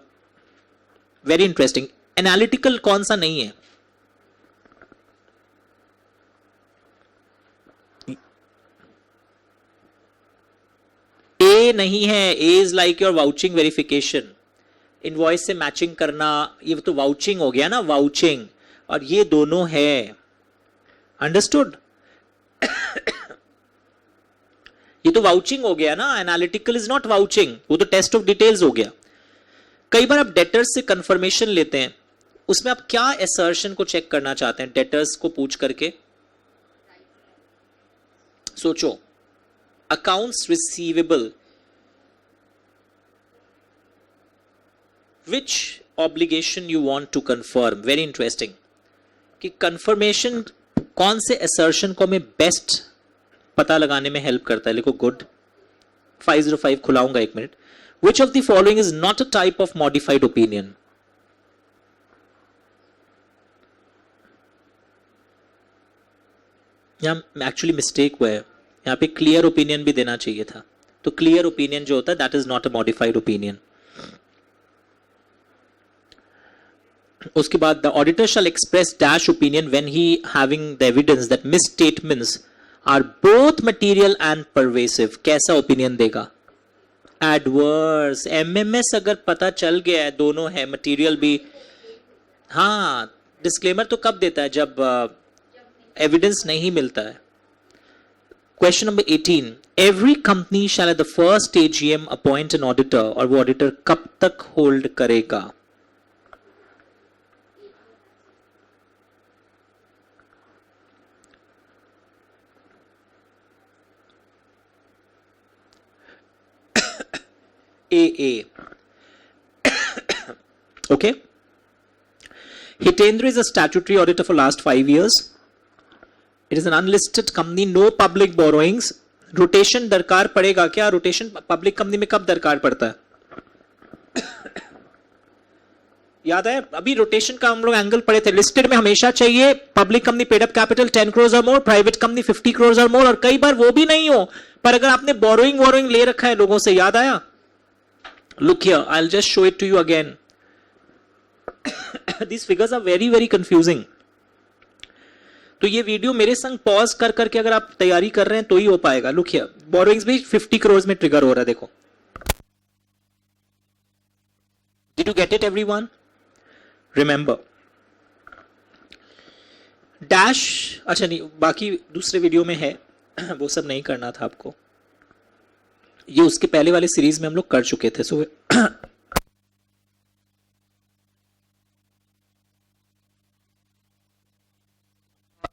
Very interesting. एनालिटिकल कौन सा नहीं है? ए नहीं है। A is like your vouching verification, invoice से मैचिंग करना, ये तो वाउचिंग हो गया ना, वाउचिंग, और ये दोनों है। अंडरस्टूड? ये तो वाउचिंग हो गया ना, एनालिटिकल इज नॉट वाउचिंग, वो तो टेस्ट ऑफ डिटेल्स हो गया। कई बार आप डेटर्स से कंफर्मेशन लेते हैं, उसमें आप क्या असर्शन को चेक करना चाहते हैं? डेटर्स को पूछ करके सोचो। Accounts receivable, which obligation you want to confirm? Very interesting कि कंफर्मेशन कौन से assertion को हमें बेस्ट पता लगाने में हेल्प करता है? लिखो good. 505 खुलाऊंगा 1 minute. Which of the following is not a type of modified opinion? यहाँ एक्चुअली मिस्टेक हुआ है, यहाँ पे क्लियर ओपिनियन भी देना चाहिए था. तो क्लियर ओपिनियन जो होता है that is not a modified opinion. उसके बाद the auditor shall express dash opinion when he having the evidence that misstatements are both material and pervasive. कैसा ओपिनियन देगा? एडवर्स. एमएमएस अगर पता चल गया है दोनों है, मटेरियल भी. हाँ, डिस्क्लेमर तो कब देता है? जब एविडेंस नहीं मिलता है. Question number 18. Every company shall at the first AGM appoint an auditor. और वो ऑडिटर कब तक होल्ड करेगा? AA. Okay. Hitendra is a statutory auditor for last 5 years. It is an unlisted company, no public borrowings. Rotation दरकार पड़ेगा क्या? Rotation public company में कब दरकार पड़ता है? याद है अभी रोटेशन का हम लोग एंगल पढ़े थे. लिस्टेड में हमेशा चाहिए public company paid up capital 10 crores और मोर, प्राइवेट कंपनी 50 crores और मोर, और कई बार वो भी नहीं हो. पर अगर आपने बोरोइंग ले रखा है लोगों से, याद आया? Look here, I'll just show it to you again. These figures are very very confusing. तो ये वीडियो मेरे संग पॉज कर करके अगर आप तैयारी कर रहे हैं तो ही हो पाएगा. Look here, borrowings भी 50 crores में ट्रिगर हो रहा है. देखो, Did you get it everyone? Remember. Dash. अच्छा नहीं, बाकी दूसरे वीडियो में है, वो सब नहीं करना था आपको. ये उसके पहले वाले सीरीज में हम लोग कर चुके थे. So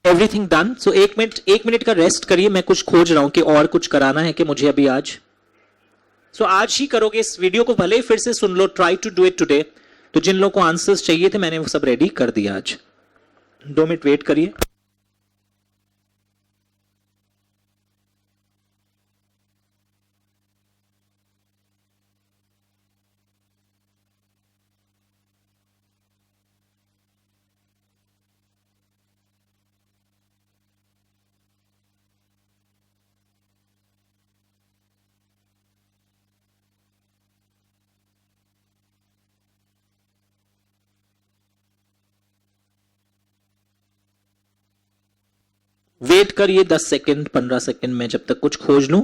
everything done. So 1 minute का रेस्ट करिए. मैं कुछ खोज रहा हूं कि और कुछ कराना है कि मुझे अभी आज. सो आज ही करोगे. इस वीडियो को भले ही फिर से सुन लो. Try to do it today. तो जिन लोगों को आंसर्स चाहिए थे मैंने वो सब रेडी कर दिया आज. 2 मिनट वेट करिए. वेट करिए 10 सेकेंड 15 सेकेंड में जब तक कुछ खोज लूं.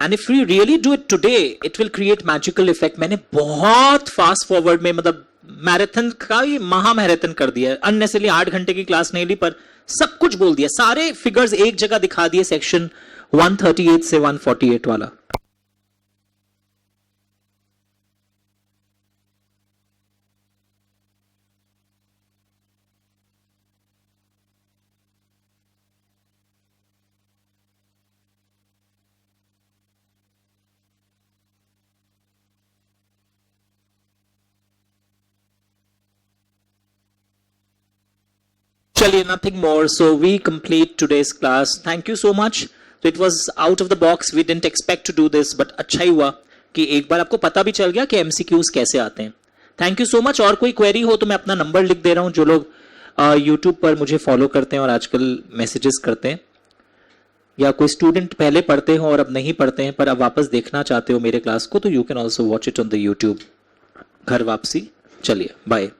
And if you really do it today it will create magical effect. मैंने बहुत फास्ट फॉरवर्ड में, मतलब मैराथन का ही महामैराथन कर दिया. अननेसेसरली 8 घंटे की क्लास नहीं ली, पर सब कुछ बोल दिया. सारे फिगर्स एक जगह दिखा दिए. सेक्शन 138 से 148 वाला. चलिए, nothing more. So we complete today's class. Thank you so much. So it was out of the box. We didn't expect to do this, but अच्छा ही हुआ कि एक बार आपको पता भी चल गया कि MCQs कैसे आते हैं. Thank you so much. और कोई क्वेरी हो तो मैं अपना नंबर लिख दे रहा हूं. जो लोग YouTube पर मुझे फॉलो करते हैं और आजकल मैसेजेस करते हैं, या कोई स्टूडेंट पहले पढ़ते हो और अब नहीं पढ़ते हैं पर अब वापस देखना चाहते हो मेरे क्लास को, तो you can also watch it on the YouTube. घर वापसी. चलिए, बाय.